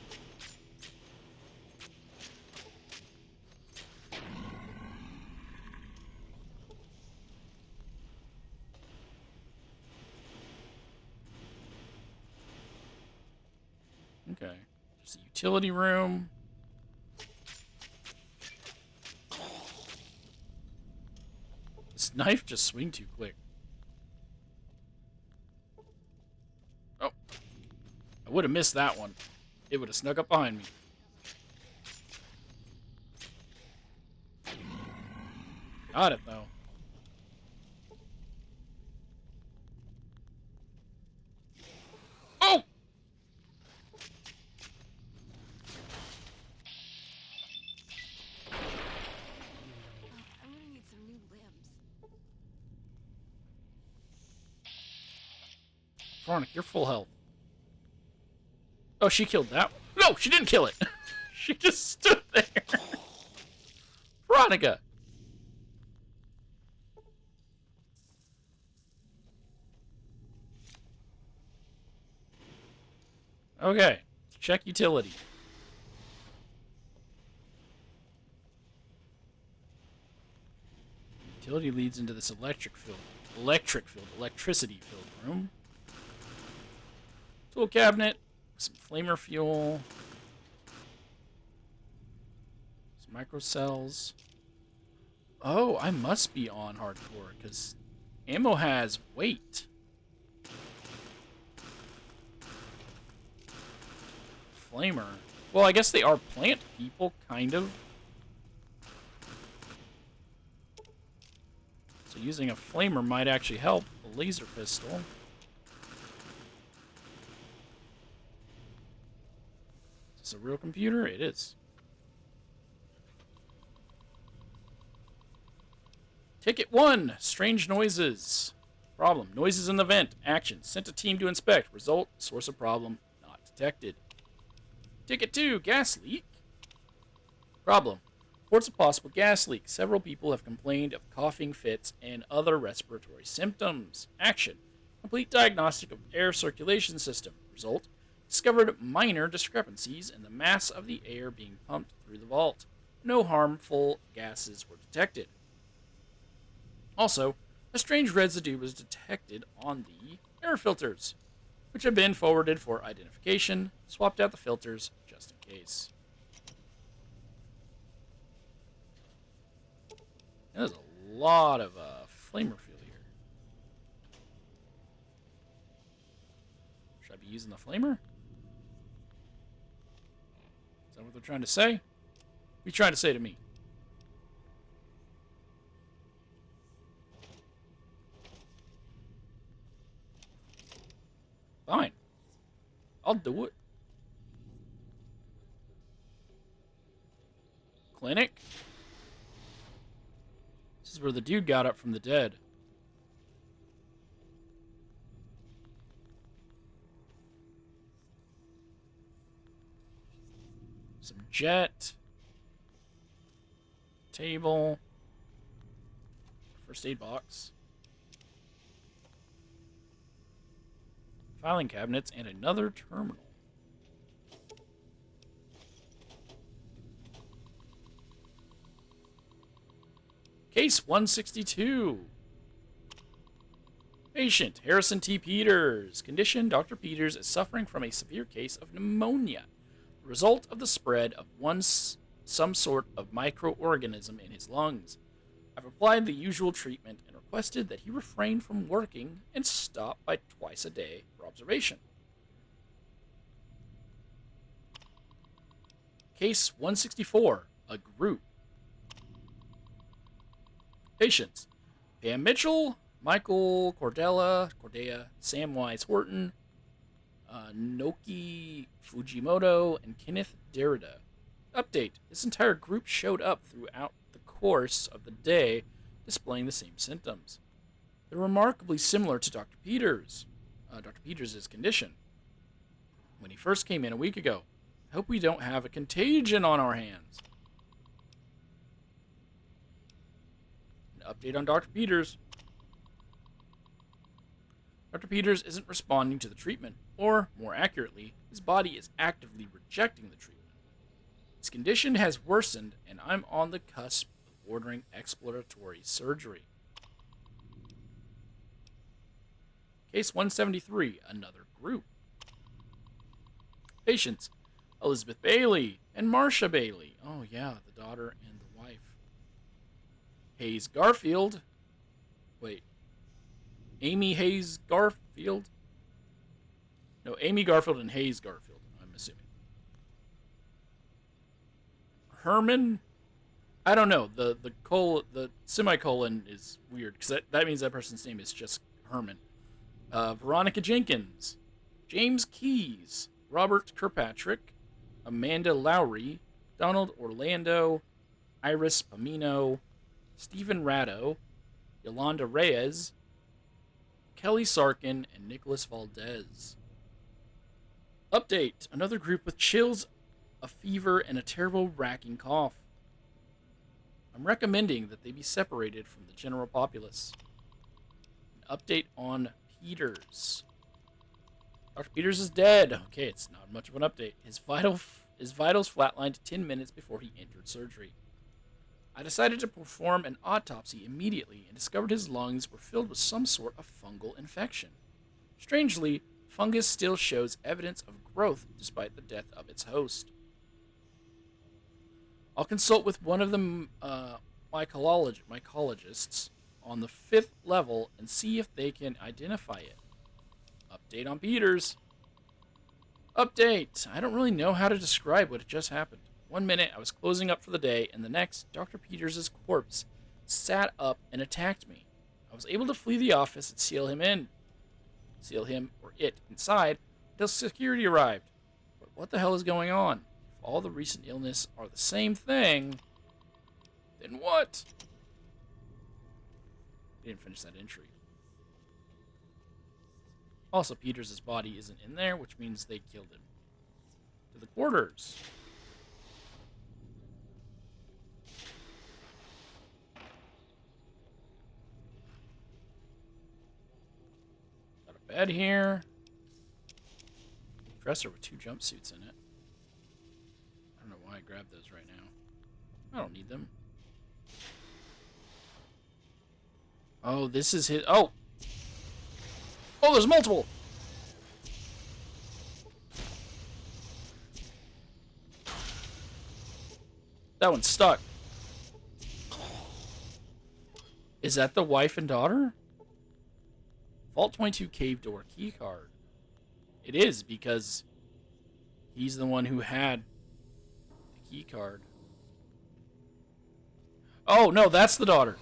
Okay. There's a utility room. This knife just swing too quick. Oh. I would have missed that one. It would have snuck up behind me. Got it, though. Oh! I'm gonna need some new limbs. Veronica, you're full health. Oh, she killed that one. No, she didn't kill it. She just stood there. Veronica. Okay, check utility. Utility leads into this electricity-filled room. Tool cabinet, some flamer fuel, some microcells. Oh, I must be on hardcore because ammo has weight. Flamer. Well, I guess they are plant people, kind of. So using a flamer might actually help. A laser pistol. Is this a real computer? It is. Ticket 1. Strange noises. Problem. Noises in the vent. Action. Sent a team to inspect. Result. Source of problem. Not detected. Ticket 2. Gas leak. Problem. Reports a possible gas leak. Several people have complained of coughing fits and other respiratory symptoms. Action. Complete diagnostic of air circulation system. Result. Discovered minor discrepancies in the mass of the air being pumped through the vault. No harmful gases were detected. Also, a strange residue was detected on the air filters, which have been forwarded for identification. Swapped out the filters just in case. There's a lot of flamer fuel here. Should I be using the flamer? Is that what they're trying to say? What are you trying to say to me? Fine. I'll do it. Clinic? This is where the dude got up from the dead. Some jet. Table. First aid box. Filing cabinets and another terminal. Case 162. Patient, Harrison T. Peters. Condition, Dr. Peters is suffering from a severe case of pneumonia. The result of the spread of some sort of microorganism in his lungs. I've applied the usual treatment and requested that he refrain from working and stop by twice a day for observation. Case 164. A group. Patients, Pam Mitchell, Michael Cordea, Sam Wise Horton, Noki Fujimoto, and Kenneth Derrida. Update. This entire group showed up throughout the course of the day, displaying the same symptoms. They're remarkably similar to Dr. Peters' condition when he first came in a week ago. I hope we don't have a contagion on our hands. An update on Dr. Peters. Dr. Peters isn't responding to the treatment, or, more accurately, his body is actively rejecting the treatment. His condition has worsened, and I'm on the cusp of ordering exploratory surgery. Case 173, another group. Patients, Elizabeth Bailey and Marcia Bailey. Oh yeah, the daughter and the wife. Hayes Garfield. Wait. Amy Hayes Garfield? No, Amy Garfield and Hayes Garfield, I'm assuming. Herman? I don't know. The semicolon is weird, because that means that person's name is just Herman. Veronica Jenkins. James Keyes. Robert Kirkpatrick. Amanda Lowry. Donald Orlando. Iris Pamino. Stephen Ratto. Yolanda Reyes. Kelly Sarkin, and Nicholas Valdez. Update. Another group with chills, a fever, and a terrible racking cough. I'm recommending that they be separated from the general populace. An update on Peters. Dr. Peters is dead. Okay, it's not much of an update. His vitals flatlined 10 minutes before he entered surgery. I decided to perform an autopsy immediately and discovered his lungs were filled with some sort of fungal infection. Strangely, fungus still shows evidence of growth despite the death of its host. I'll consult with one of the mycologists on the 5th level and see if they can identify it. Update on Peters. Update. I don't really know how to describe what just happened. One minute I was closing up for the day, and the next, Dr. Peters' corpse sat up and attacked me. I was able to flee the office and seal him or it inside until security arrived. But what the hell is going on? If all the recent illness are the same thing, then what? Didn't finish that entry. Also, Peters' body isn't in there, which means they killed him. To the quarters. Got a bed here. Dresser with 2 jumpsuits in it. I don't know why I grabbed those right now. I don't need them. Oh, this is his... Oh! Oh, there's multiple! That one's stuck. Is that the wife and daughter? Vault 22 cave door keycard. It is, because he's the one who had the keycard. Oh, no, that's the daughter.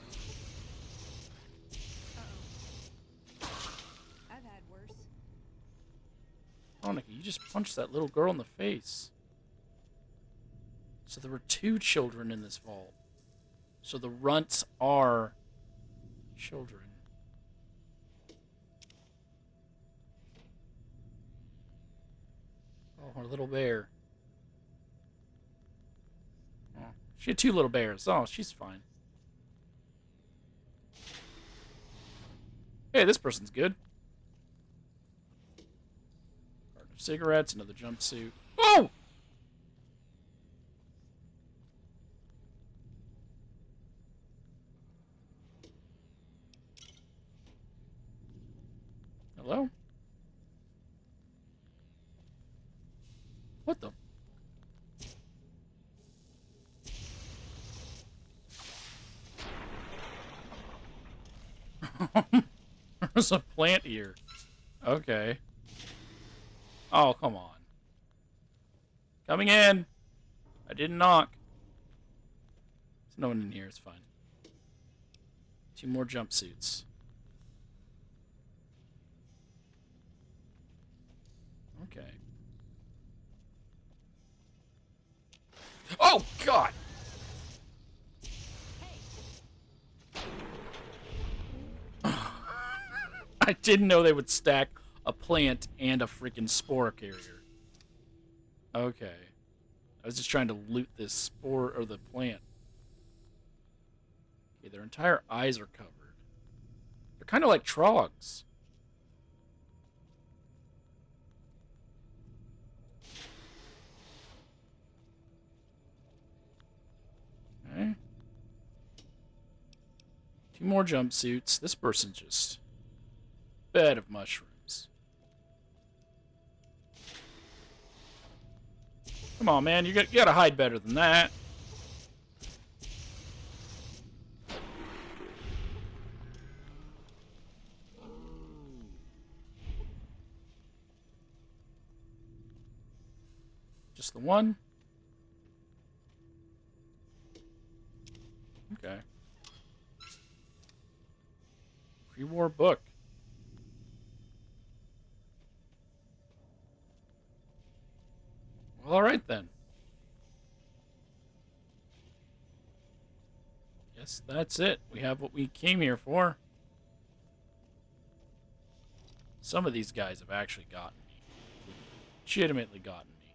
I've had worse. Veronica, you just punched that little girl in the face. So there were 2 children in this vault. So the runts are children. Oh, our little bear. Oh, she had 2 little bears. Oh, she's fine. Hey, this person's good. Carton of cigarettes, another jumpsuit. Oh! Hello? What the? There's a plant here. Okay. Oh, come on. Coming in. I didn't knock. There's no one in here. It's fine. 2 more jumpsuits. Okay. Oh, God! I didn't know they would stack a plant and a freaking spore carrier. Okay. I was just trying to loot this spore or the plant. Okay, their entire eyes are covered. They're kind of like trogs. Okay. 2 more jumpsuits. This person's just bed of mushrooms. Come on, man. You gotta hide better than that. Just the one? Okay. Pre-war book. Well, alright then. Guess that's it. We have what we came here for. Some of these guys have actually gotten me. Legitimately gotten me.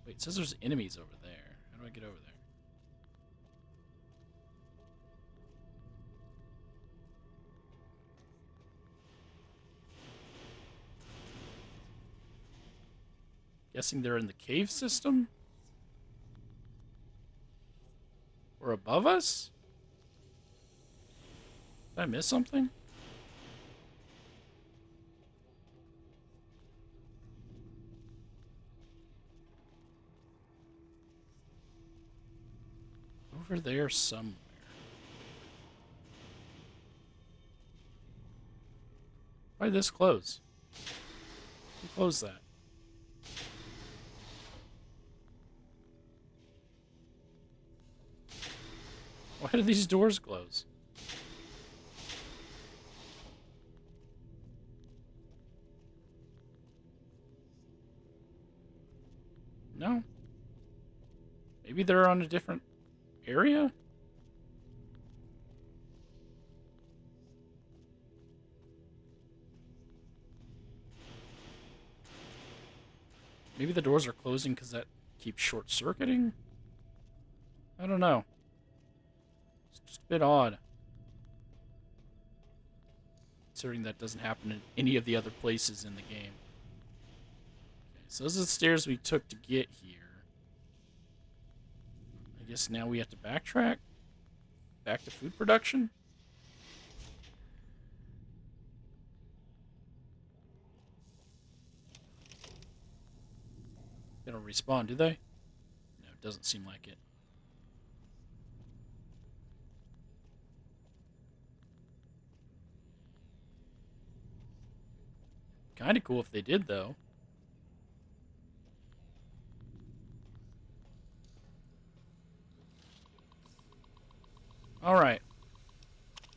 Wait, it says there's enemies over there. How do I get over there? Guessing they're in the cave system? Or above us? Did I miss something? Over there somewhere. Why did this close? Who closed that? Why do these doors close? No. Maybe they're on a different area? Maybe the doors are closing because that keeps short-circuiting? I don't know. It's just a bit odd. Considering that doesn't happen in any of the other places in the game. Okay, so those are the stairs we took to get here. I guess now we have to backtrack? Back to food production? They don't respawn, do they? No, it doesn't seem like it. Kind of cool if they did, though. Alright.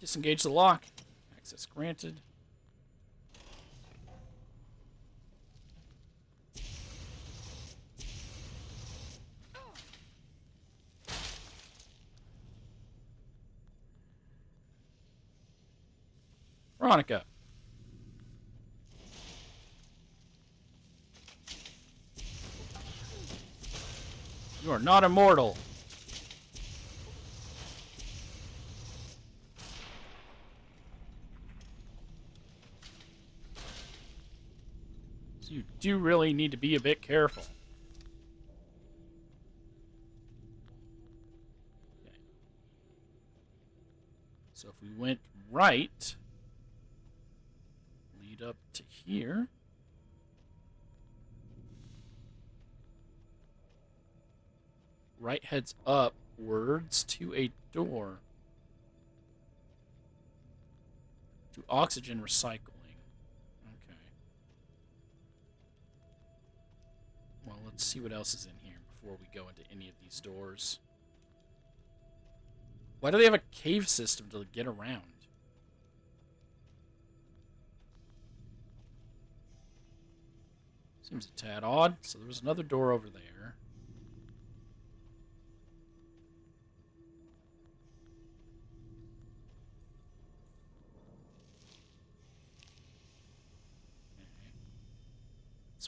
Disengage the lock. Access granted. Veronica. You are not immortal. So you do really need to be a bit careful. Okay. So if we went right, lead up to here. Right heads upwards to a door. To oxygen recycling. Okay. Well, let's see what else is in here before we go into any of these doors. Why do they have a cave system to get around? Seems a tad odd. So there was another door over there.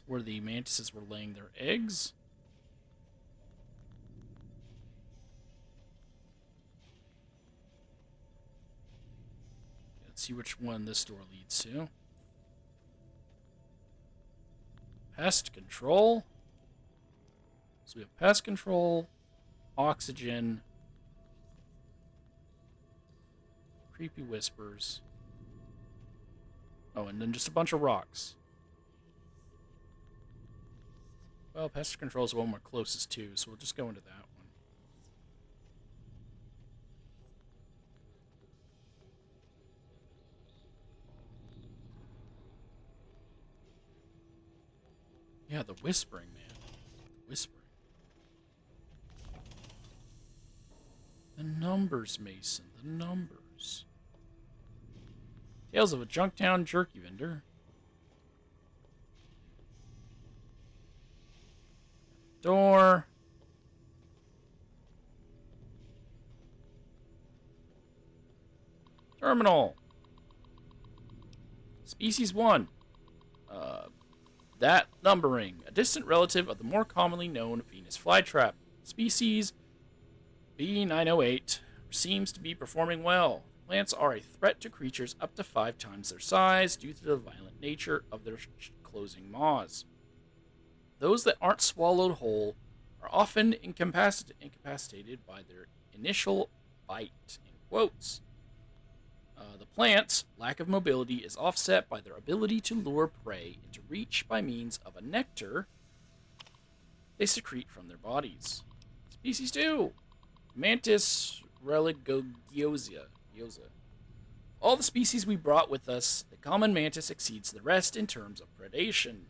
where the mantises were laying their eggs. Let's see which one this door leads to. Pest control. So we have pest control, oxygen, creepy whispers. Oh, and then just a bunch of rocks. Well, pest control is the one we're closest to, so we'll just go into that one. Yeah, the whispering, man. Whispering. The numbers, Mason. The numbers. Tales of a Junktown jerky vendor. Door. Terminal. Species 1. That numbering. A distant relative of the more commonly known Venus flytrap. Species B908 seems to be performing well. Plants are a threat to creatures up to 5 times their size due to the violent nature of their closing maws. Those that aren't swallowed whole are often incapacitated by their initial bite. In quotes. The plant's lack of mobility is offset by their ability to lure prey into reach by means of a nectar they secrete from their bodies. Species 2. Mantis religiosa. All the species we brought with us, the common mantis exceeds the rest in terms of predation.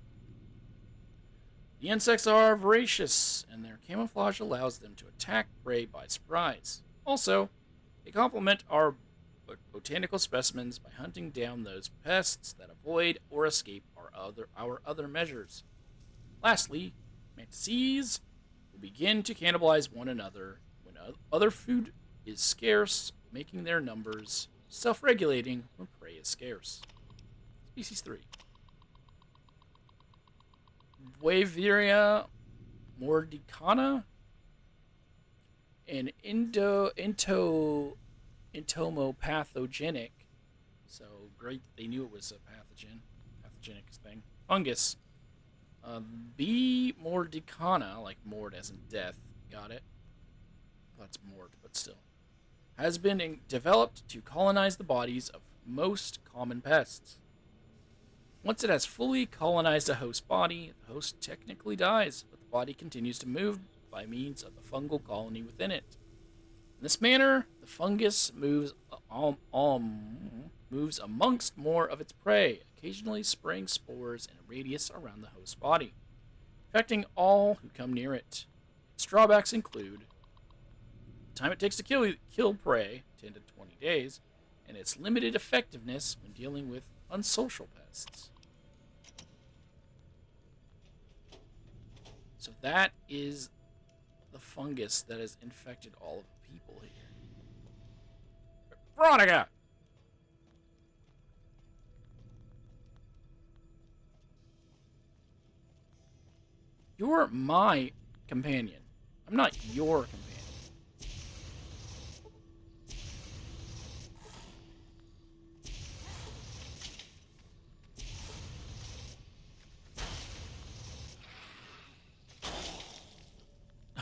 The insects are voracious, and their camouflage allows them to attack prey by surprise. Also, they complement our botanical specimens by hunting down those pests that avoid or escape our other measures. Lastly, mantises will begin to cannibalize one another when other food is scarce, making their numbers self-regulating when prey is scarce. Species 3. Waveria mordicana, an entomopathogenic, so great they knew it was a pathogenic thing, fungus. B. mordicana, like mord as in death, got it? Well, that's mord, but still. Has been developed to colonize the bodies of most common pests. Once it has fully colonized a host body, the host technically dies, but the body continues to move by means of the fungal colony within it. In this manner, the fungus moves amongst more of its prey, occasionally spraying spores in a radius around the host body, affecting all who come near it. Its drawbacks include the time it takes to kill prey, 10 to 20 days, and its limited effectiveness when dealing with unsocial pests. So that is the fungus that has infected all of the people here. Veronica! You're my companion. I'm not your companion.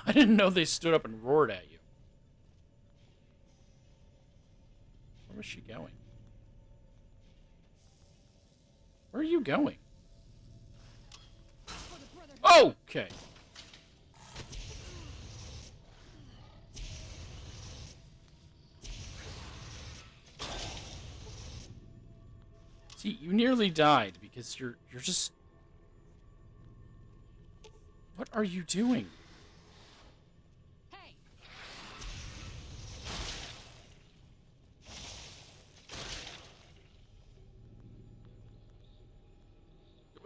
I didn't know they stood up and roared at you. Where was she going? Where are you going? Okay. See, you nearly died because you're just... What are you doing? Hey!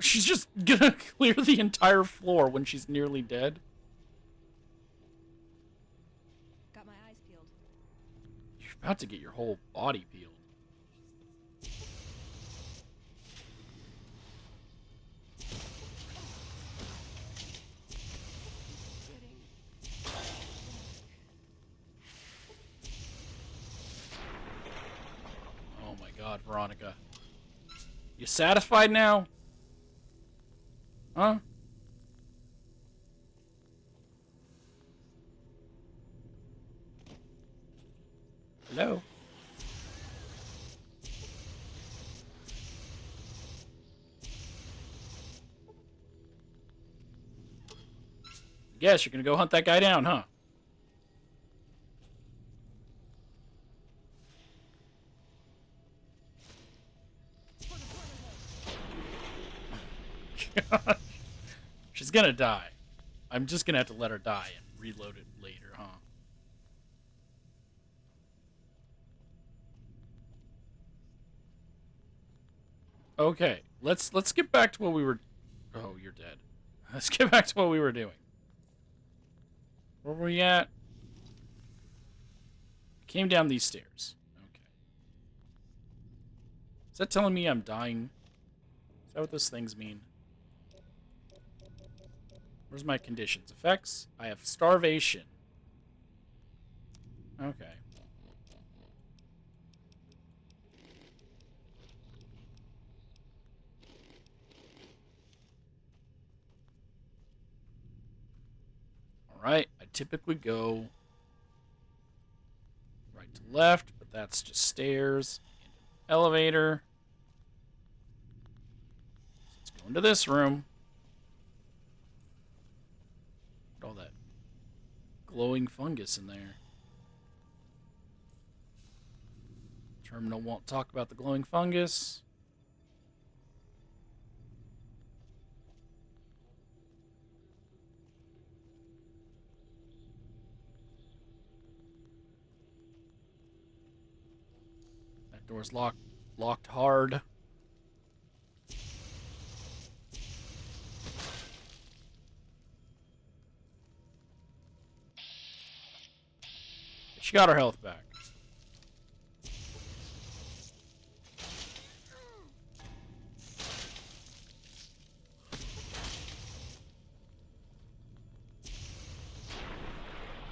She's just gonna clear the entire floor when she's nearly dead. Got my eyes peeled. You're about to get your whole body peeled. Veronica. You satisfied now? Huh? Hello? Guess you're gonna go hunt that guy down, huh? Gosh. She's gonna die. I'm just gonna have to let her die and reload it later, huh? Okay, let's get back to what we were. Oh, you're dead. Let's get back to what we were doing. Where were we at? Came down these stairs. Okay. Is that telling me I'm dying? Is that what those things mean? Where's my conditions? Effects? I have starvation. Okay. Alright, I typically go right to left, but that's just stairs and an elevator. So let's go into this room. Look at all that glowing fungus in there. Terminal won't talk about the glowing fungus. That door's locked hard. She got her health back.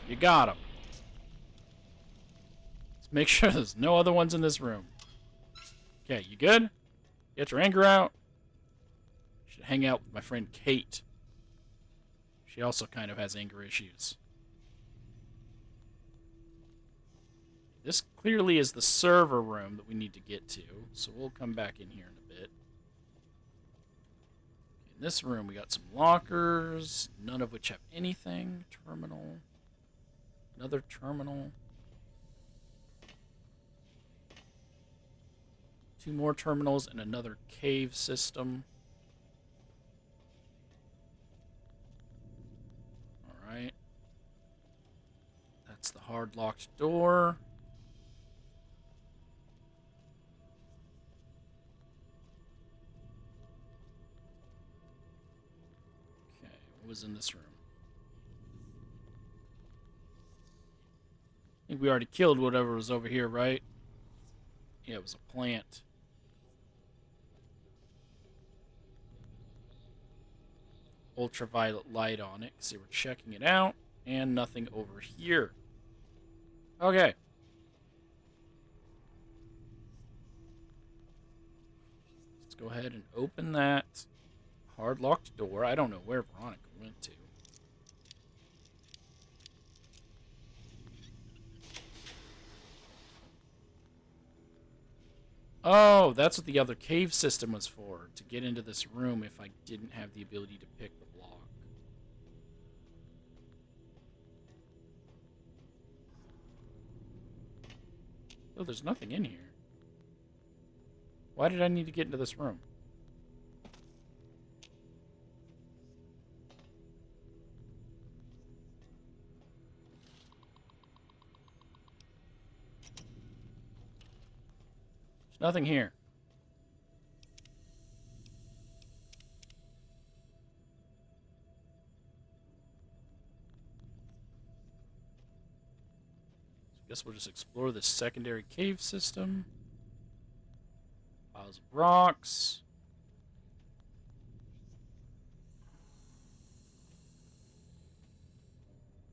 You got him. Let's make sure there's no other ones in this room. Okay, you good? Get your anger out. Should hang out with my friend Kate. She also kind of has anger issues. This clearly is the server room that we need to get to, so we'll come back in here in a bit. In this room, we got some lockers, none of which have anything. Terminal. Another terminal. 2 more terminals and another cave system. Alright. That's the hard locked door. Okay, what was in this room? I think we already killed whatever was over here, right? Yeah, it was a plant. Ultraviolet light on it. See, we're checking it out. And nothing over here. Okay. Let's go ahead and open that hard locked door. I don't know where Veronica went to. Oh, that's what the other cave system was for. To get into this room if I didn't have the ability to pick the block. Oh, there's nothing in here. Why did I need to get into this room? There's nothing here. So I guess we'll just explore this secondary cave system. Piles of rocks.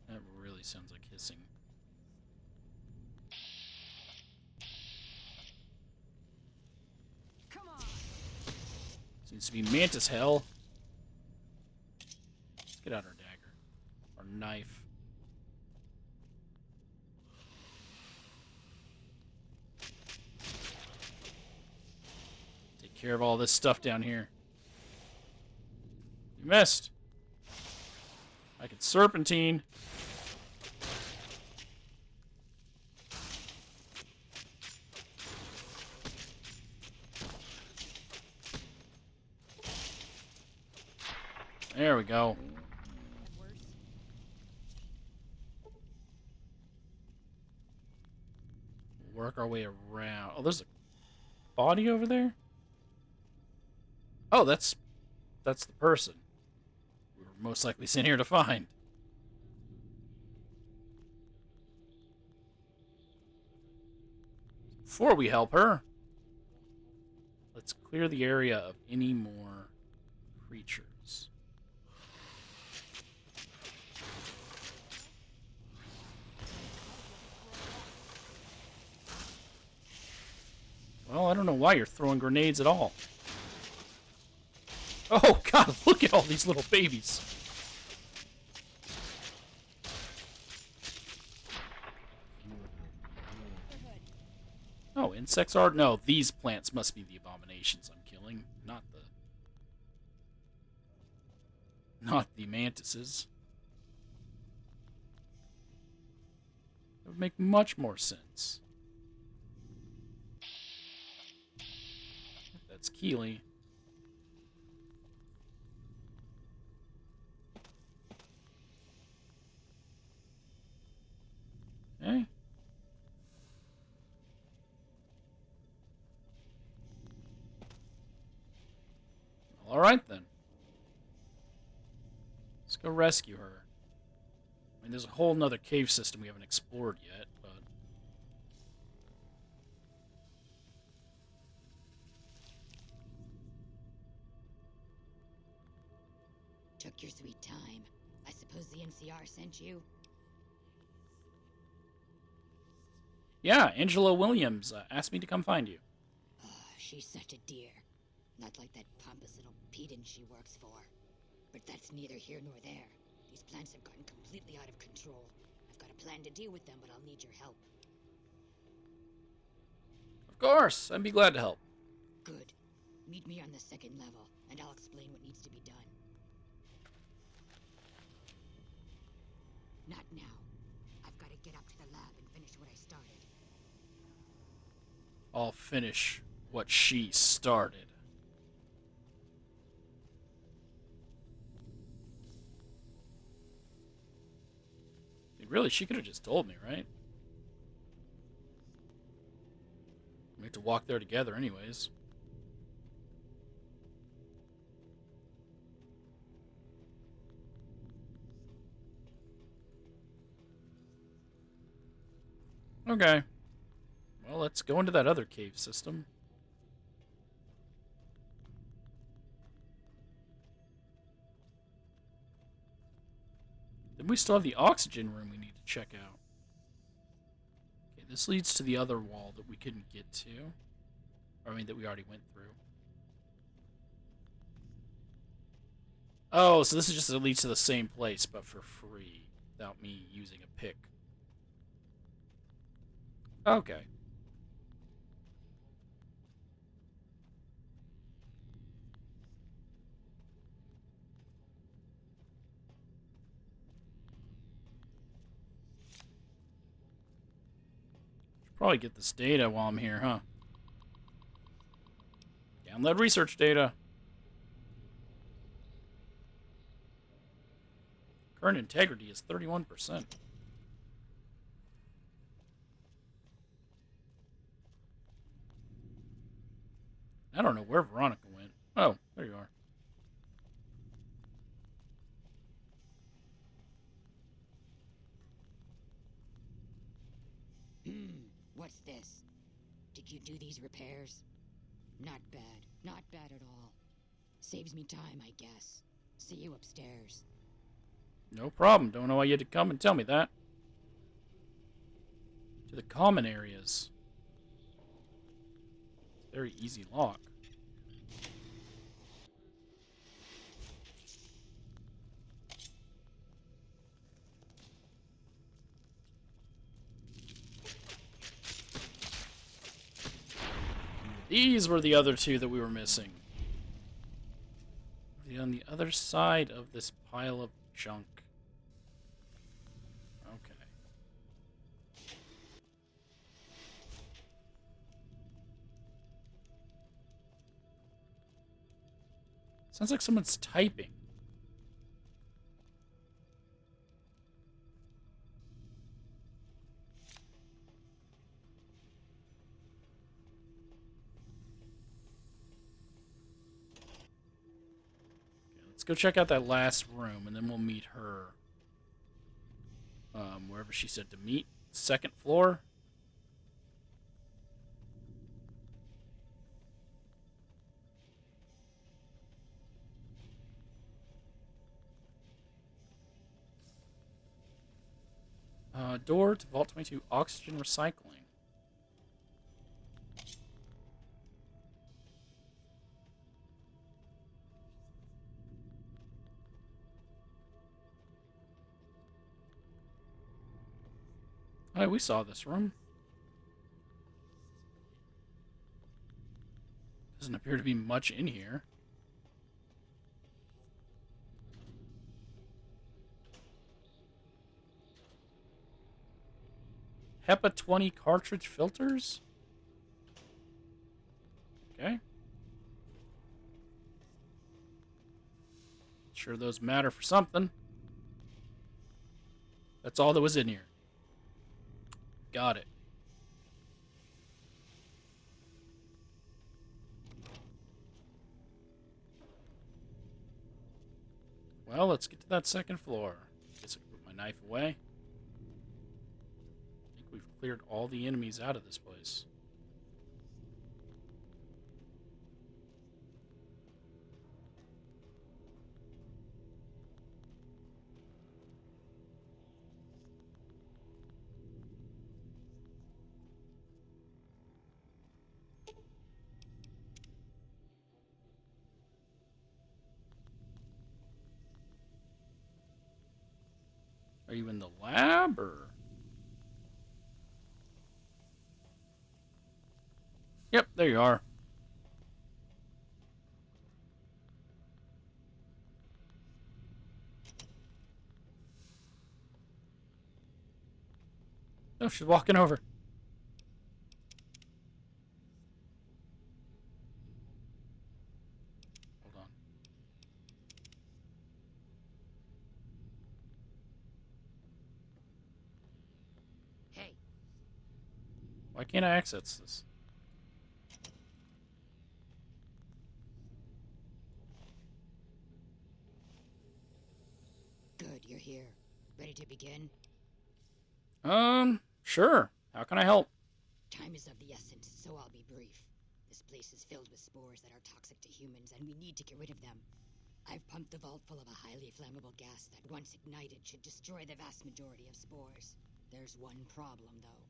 That really sounds like hissing. Seems to be mantis hell. Let's get out our dagger. Our knife. Take care of all this stuff down here. You missed. I can serpentine. There we go. Work our way around. Oh, there's a body over there? Oh, that's the person we were most likely sent here to find. Before we help her, let's clear the area of any more creatures. Well, I don't know why you're throwing grenades at all. Oh, God, look at all these little babies. Oh, insects are... No, these plants must be the abominations I'm killing, not the mantises. That would make much more sense. That's Keely. Okay. All right, then. Let's go rescue her. I mean, there's a whole nother cave system we haven't explored yet, but... Took your sweet time. I suppose the NCR sent you? Yeah, Angela Williams asked me to come find you. Oh, she's such a dear. Not like that pompous little pedant she works for. But that's neither here nor there. These plants have gotten completely out of control. I've got a plan to deal with them, but I'll need your help. Of course, I'd be glad to help. Good. Meet me on the second level, and I'll explain what needs to be done. Not now. I've got to get up to the lab and finish what I started. I'll finish what she started. Really, she could have just told me, right? We have to walk there together anyways. Okay. Well, let's go into that other cave system. Then we still have the oxygen room we need to check out. Okay, this leads to the other wall that we couldn't get to. Or, I mean, that we already went through. Oh, so this is just, it leads to the same place, but for free. Without me using a pick. Okay. Should probably get this data while I'm here, huh? Download research data. Current integrity is 31%. I don't know where Veronica went. Oh, there you are. What's this? Did you do these repairs? Not bad. Not bad at all. Saves me time, I guess. See you upstairs. No problem. Don't know why you had to come and tell me that. To the common areas. Very easy lock. These were the other two that we were missing. On the other side of this pile of junk. Okay. Sounds like someone's typing. Let's go check out that last room, and then we'll meet her. Wherever she said to meet. Second floor. Door to Vault 22. Oxygen recycling. Oh, we saw this room. Doesn't appear to be much in here. HEPA 20 cartridge filters? Okay. Sure those matter for something. That's all that was in here. Got it. Well, let's get to that second floor. Guess I can put my knife away. I think we've cleared all the enemies out of this place. Are you in the lab, or...? Yep, there you are. Oh, she's walking over. Hold on. Hey, Why can't I access this? good, you're here. Ready to begin? Sure. How can I help? Time is of the essence, so I'll be brief. This place is filled with spores that are toxic to humans, and we need to get rid of them. I've pumped the vault full of a highly flammable gas that, once ignited, should destroy the vast majority of spores. There's one problem, though.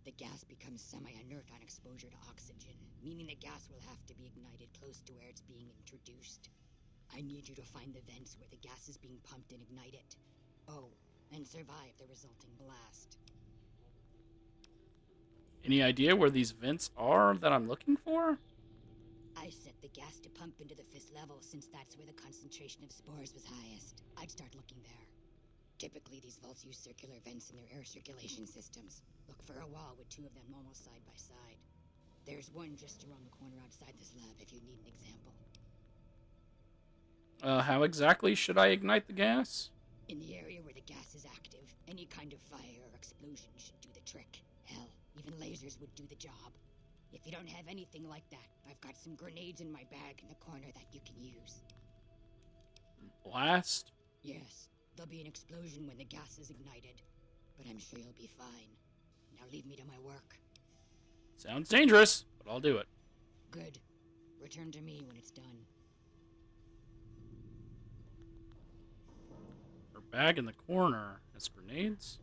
The gas becomes semi-inert on exposure to oxygen, meaning the gas will have to be ignited close to where it's being introduced. I need you to find the vents where the gas is being pumped and ignite it. Oh, and survive the resulting blast. Any idea where these vents are that I'm looking for? I set the gas to pump into the 5th level since that's where the concentration of spores was highest. I'd start looking there. Typically, these vaults use circular vents in their air circulation systems. Look for a wall with 2 of them almost side by side. There's one just around the corner outside this lab if you need an example. How exactly should I ignite the gas? In the area where the gas is active, any kind of fire or explosion should do the trick. Hell, even lasers would do the job. If you don't have anything like that, I've got some grenades in my bag in the corner that you can use. Blast? Yes, there'll be an explosion when the gas is ignited, but I'm sure you'll be fine. Now leave me to my work. Sounds dangerous, but I'll do it. Good. Return to me when it's done. Her bag in the corner has grenades.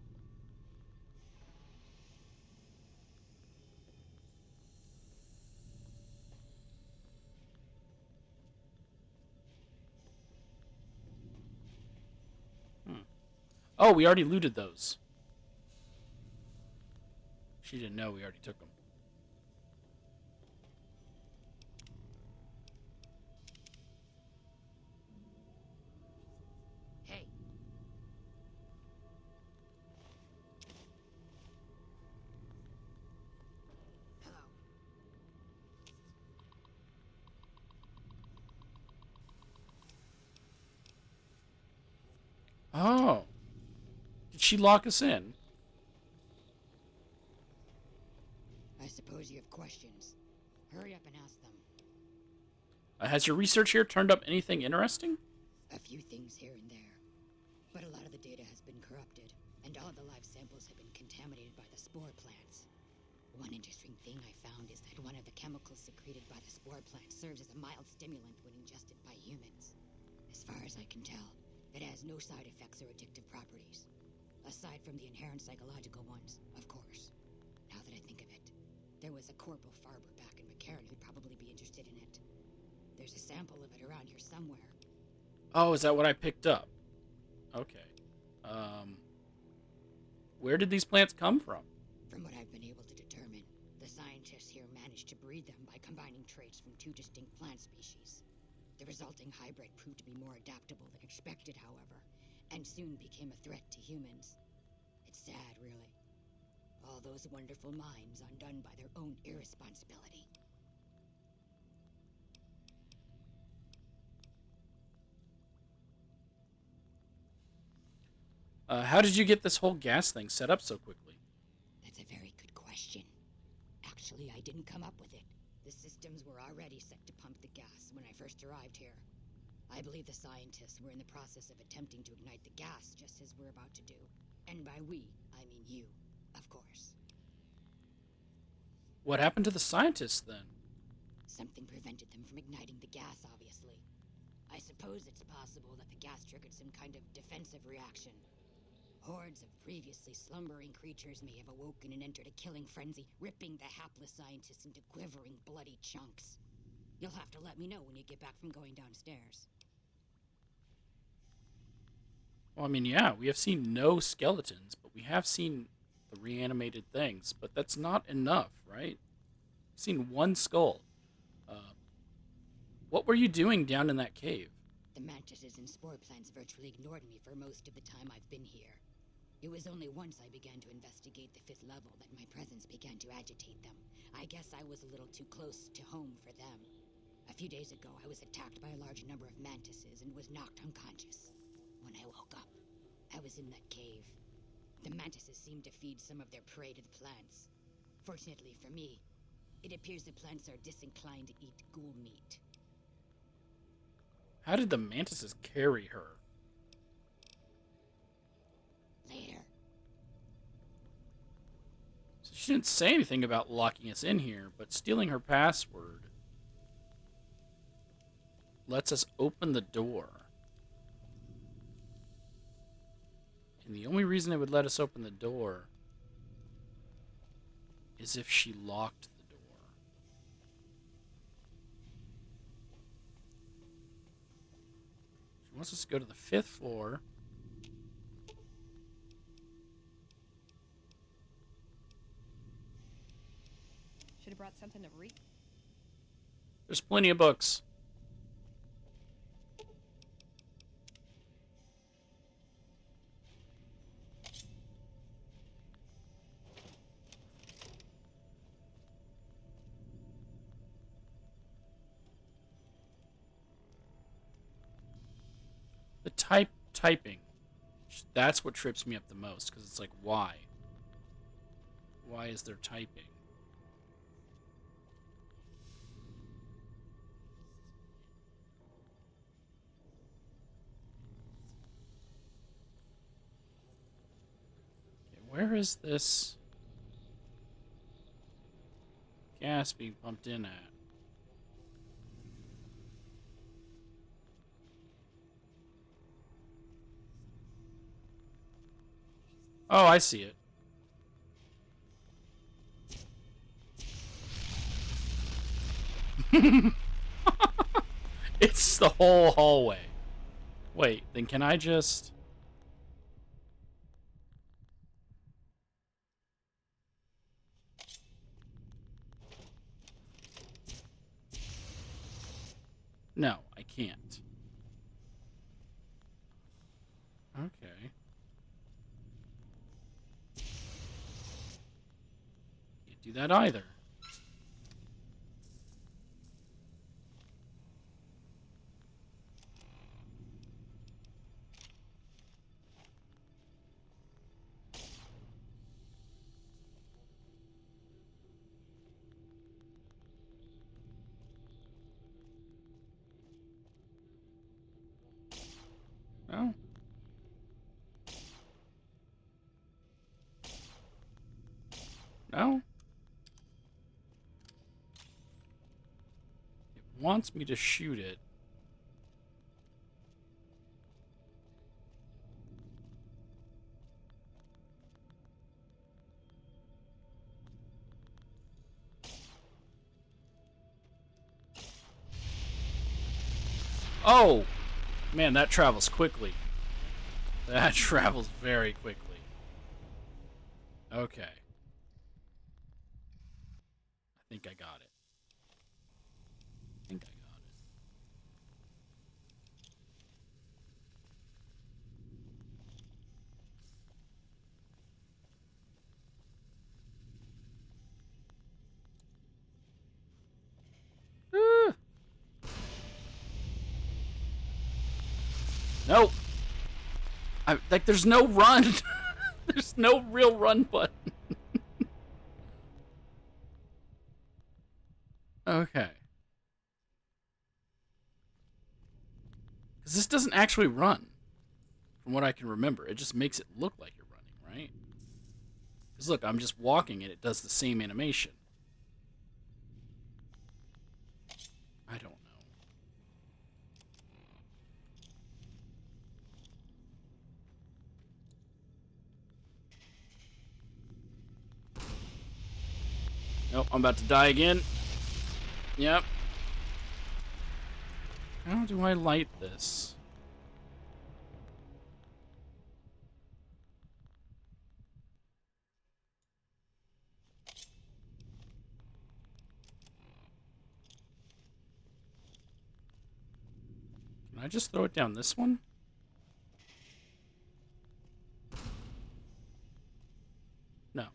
Oh, we already looted those. She didn't know we already took them. Oh. Did she lock us in? I suppose you have questions. Hurry up and ask them. Has your research here turned up anything interesting? A few things here and there. But a lot of the data has been corrupted, and all the live samples have been contaminated by the spore plants. One interesting thing I found is that one of the chemicals secreted by the spore plant serves as a mild stimulant when ingested by humans. As far as I can tell, it has no side effects or addictive properties. Aside from the inherent psychological ones, of course. Now that I think of it, there was a Corporal Farber back in McCarran who'd probably be interested in it. There's a sample of it around here somewhere. Oh, is that what I picked up? Okay. Where did these plants come from? From what I've been able to determine, the scientists here managed to breed them by combining traits from two distinct plant species. The resulting hybrid proved to be more adaptable than expected, however, and soon became a threat to humans. It's sad, really. All those wonderful minds undone by their own irresponsibility. How did you get this whole gas thing set up so quickly? That's a very good question. Actually, I didn't come up with it. The systems were already set to pump the gas when I first arrived here. I believe the scientists were in the process of attempting to ignite the gas just as we're about to do. And by we, I mean you, of course. What happened to the scientists then? Something prevented them from igniting the gas, obviously. I suppose it's possible that the gas triggered some kind of defensive reaction. Hordes of previously slumbering creatures may have awoken and entered a killing frenzy, ripping the hapless scientists into quivering, bloody chunks. You'll have to let me know when you get back from going downstairs. Well, I mean, yeah, we have seen no skeletons, but we have seen the reanimated things. But that's not enough, right? We've seen one skull. What were you doing down in that cave? The mantises and spore plants virtually ignored me for most of the time I've been here. It was only once I began to investigate the 5th level that my presence began to agitate them. I guess I was a little too close to home for them. A few days ago, I was attacked by a large number of mantises and was knocked unconscious. When I woke up, I was in that cave. The mantises seemed to feed some of their prey to the plants. Fortunately for me, it appears the plants are disinclined to eat ghoul meat. How did the mantises carry her? Later. So she didn't say anything about locking us in here, but stealing her password lets us open the door. And the only reason it would let us open the door is if she locked the door. She wants us to go to the 5th floor. Should have brought something to read. There's plenty of books. The typing. That's what trips me up the most, because it's like, why? Why is there typing? Okay, where is this gas being pumped in at? Oh, I see it. It's the whole hallway. Wait, then can I just... No, I can't. Okay. Can't do that either. No? It wants me to shoot it. Oh! Man, that travels quickly. That travels very quickly. Okay. I think I got it. I think I got it. No! Like, there's no run! There's no real run button. Okay. Because this doesn't actually run, from what I can remember. It just makes it look like you're running, right? Because look, I'm just walking and it does the same animation. I don't know. Nope, I'm about to die again. Yep. How do I light this? Can I just throw it down this one? No.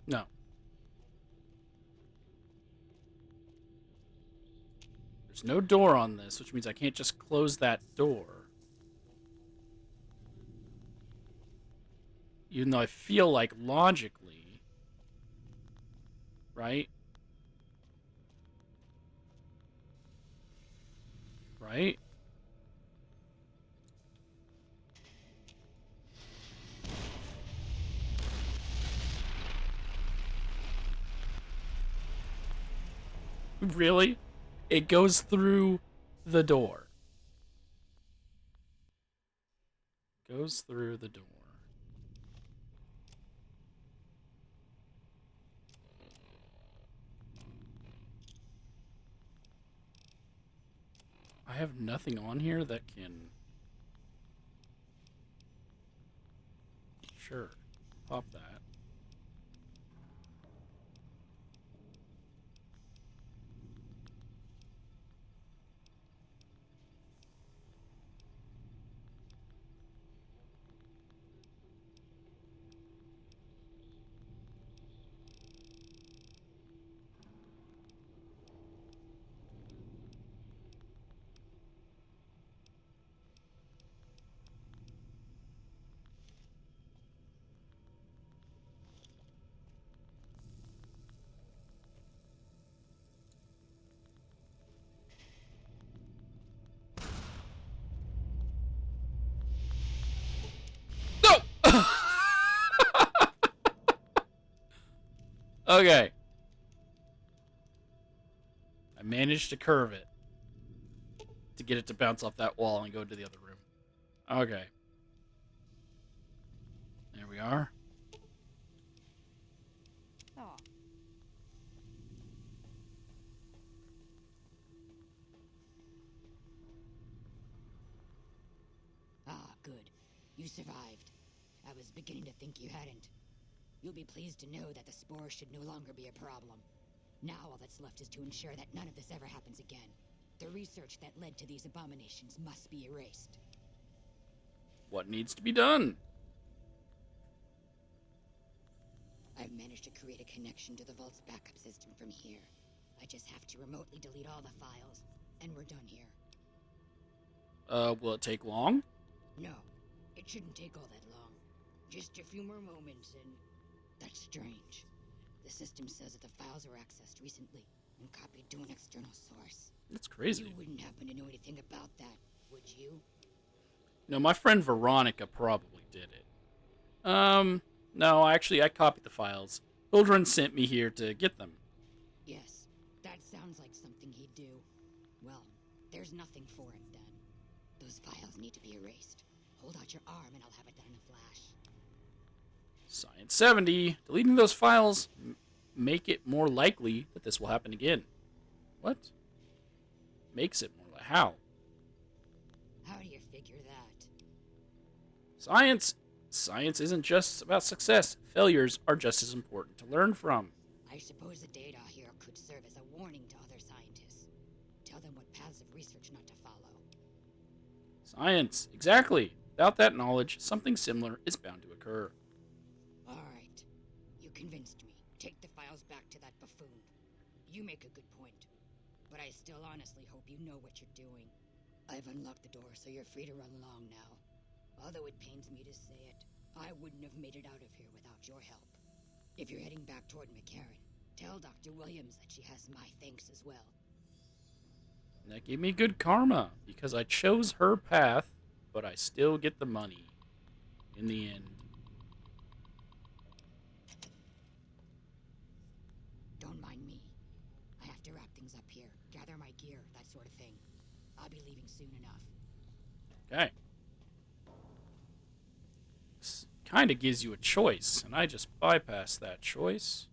No. There's no door on this, which means I can't just close that door. Even though I feel like logically, right? Right? Really? It goes through the door. Goes through the door. I have nothing on here that can... Sure. Pop that. No! Okay. I managed to curve it to get it to bounce off that wall and go to the other room. Okay. There we are. Oh. Ah, good. You survived. I was beginning to think you hadn't. You'll be pleased to know that the spore should no longer be a problem. Now all that's left is to ensure that none of this ever happens again. The research that led to these abominations must be erased. What needs to be done? I've managed to create a connection to the vault's backup system from here. I just have to remotely delete all the files, and we're done here. Will it take long? No, it shouldn't take all that long. Just a few more moments, and that's strange. The system says that the files were accessed recently and copied to an external source. That's crazy. You wouldn't happen to know anything about that, would you? No, my friend Veronica probably did it. No, actually, I copied the files. Hildren sent me here to get them. Yes, that sounds like something he'd do. Well, there's nothing for it then. Those files need to be erased. Hold out your arm and I'll have it done in a flash. Science 70. Deleting those files make it more likely that this will happen again. What? Makes it more like how? How do you figure that? Science. Science isn't just about success. Failures are just as important to learn from. I suppose the data here could serve as a warning to other scientists. Tell them what paths of research not to follow. Science. Exactly. Without that knowledge, something similar is bound to occur. Alright. You convinced me. Take the files back to that buffoon. You make a good point. But I still honestly hope you know what you're doing. I've unlocked the door, so you're free to run along now. Although it pains me to say it, I wouldn't have made it out of here without your help. If you're heading back toward McCarran, tell Dr. Williams that she has my thanks as well. And that gave me good karma, because I chose her path, but I still get the money. In the end. Don't mind me. I have to wrap things up here, gather my gear, that sort of thing. I'll be leaving soon enough. Okay. This kind of gives you a choice, and I just bypass that choice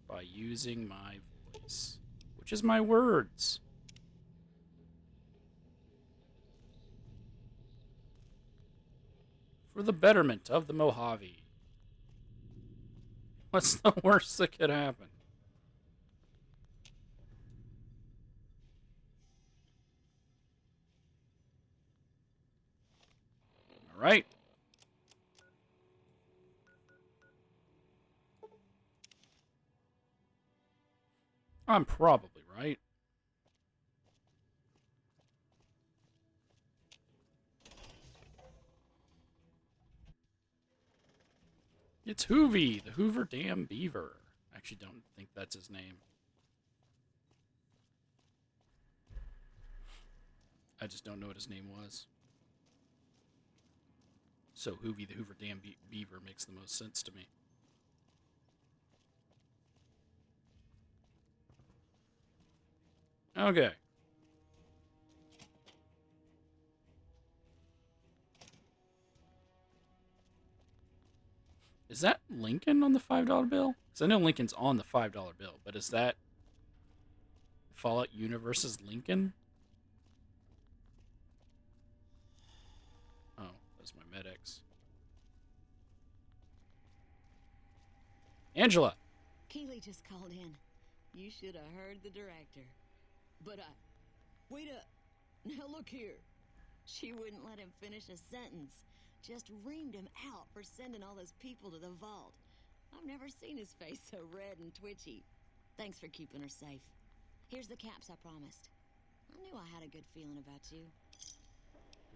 by using my voice, which is my words. For the betterment of the Mojave. What's the worst that could happen? All right. I'm probably right. It's Hoovy, the Hoover Dam Beaver. I actually don't think that's his name. I just don't know what his name was. So Hoovy, the Hoover Dam Beaver makes the most sense to me. Okay. Is that Lincoln on the $5 bill? Because I know Lincoln's on the $5 bill, but is that Fallout Universe's Lincoln? Oh, that's my medics. Angela! Keeley just called in. You should have heard the director. But wait up. Now look here. She wouldn't let him finish a sentence. Just reamed him out for sending all those people to the vault. I've never seen his face so red and twitchy. Thanks for keeping her safe. Here's the caps I promised. I knew I had a good feeling about you.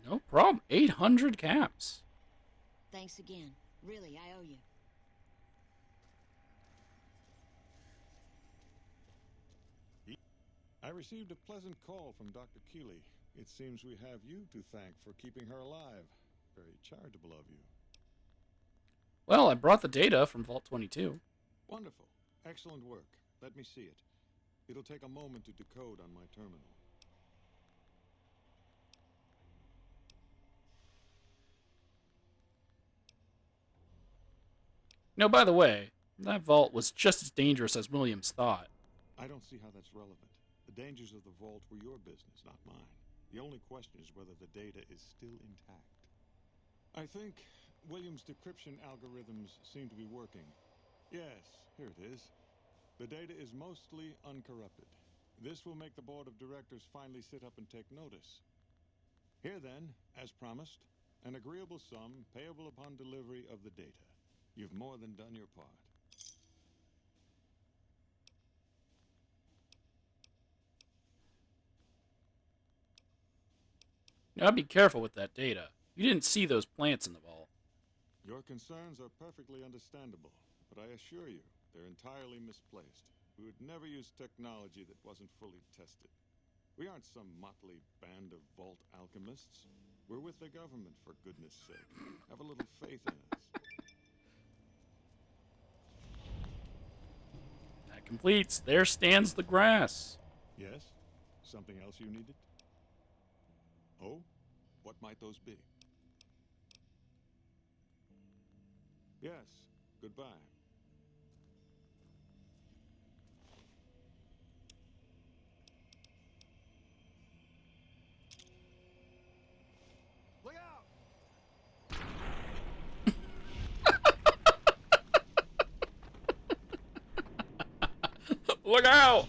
No problem. 800 caps. Thanks again. Really, I owe you. I received a pleasant call from Dr. Keeley. It seems we have you to thank for keeping her alive. Very charitable of you. Well, I brought the data from Vault 22. Wonderful. Excellent work. Let me see it. It'll take a moment to decode on my terminal. No, by the way, that vault was just as dangerous as Williams thought. I don't see how that's relevant. The dangers of the vault were your business, not mine. The only question is whether the data is still intact. I think Williams' decryption algorithms seem to be working. Yes, here it is. The data is mostly uncorrupted. This will make the board of directors finally sit up and take notice. Here then, as promised, an agreeable sum payable upon delivery of the data. You've more than done your part. Now, be careful with that data. You didn't see those plants in the vault. Your concerns are perfectly understandable, but I assure you, They're entirely misplaced. We would never use technology that wasn't fully tested. We aren't some motley band of vault alchemists. We're with the government, for goodness sake. Have a little faith in us. That completes. There stands the grass. Yes? Something else you needed? Oh? What might those be? Yes. Goodbye. Look out! Look out!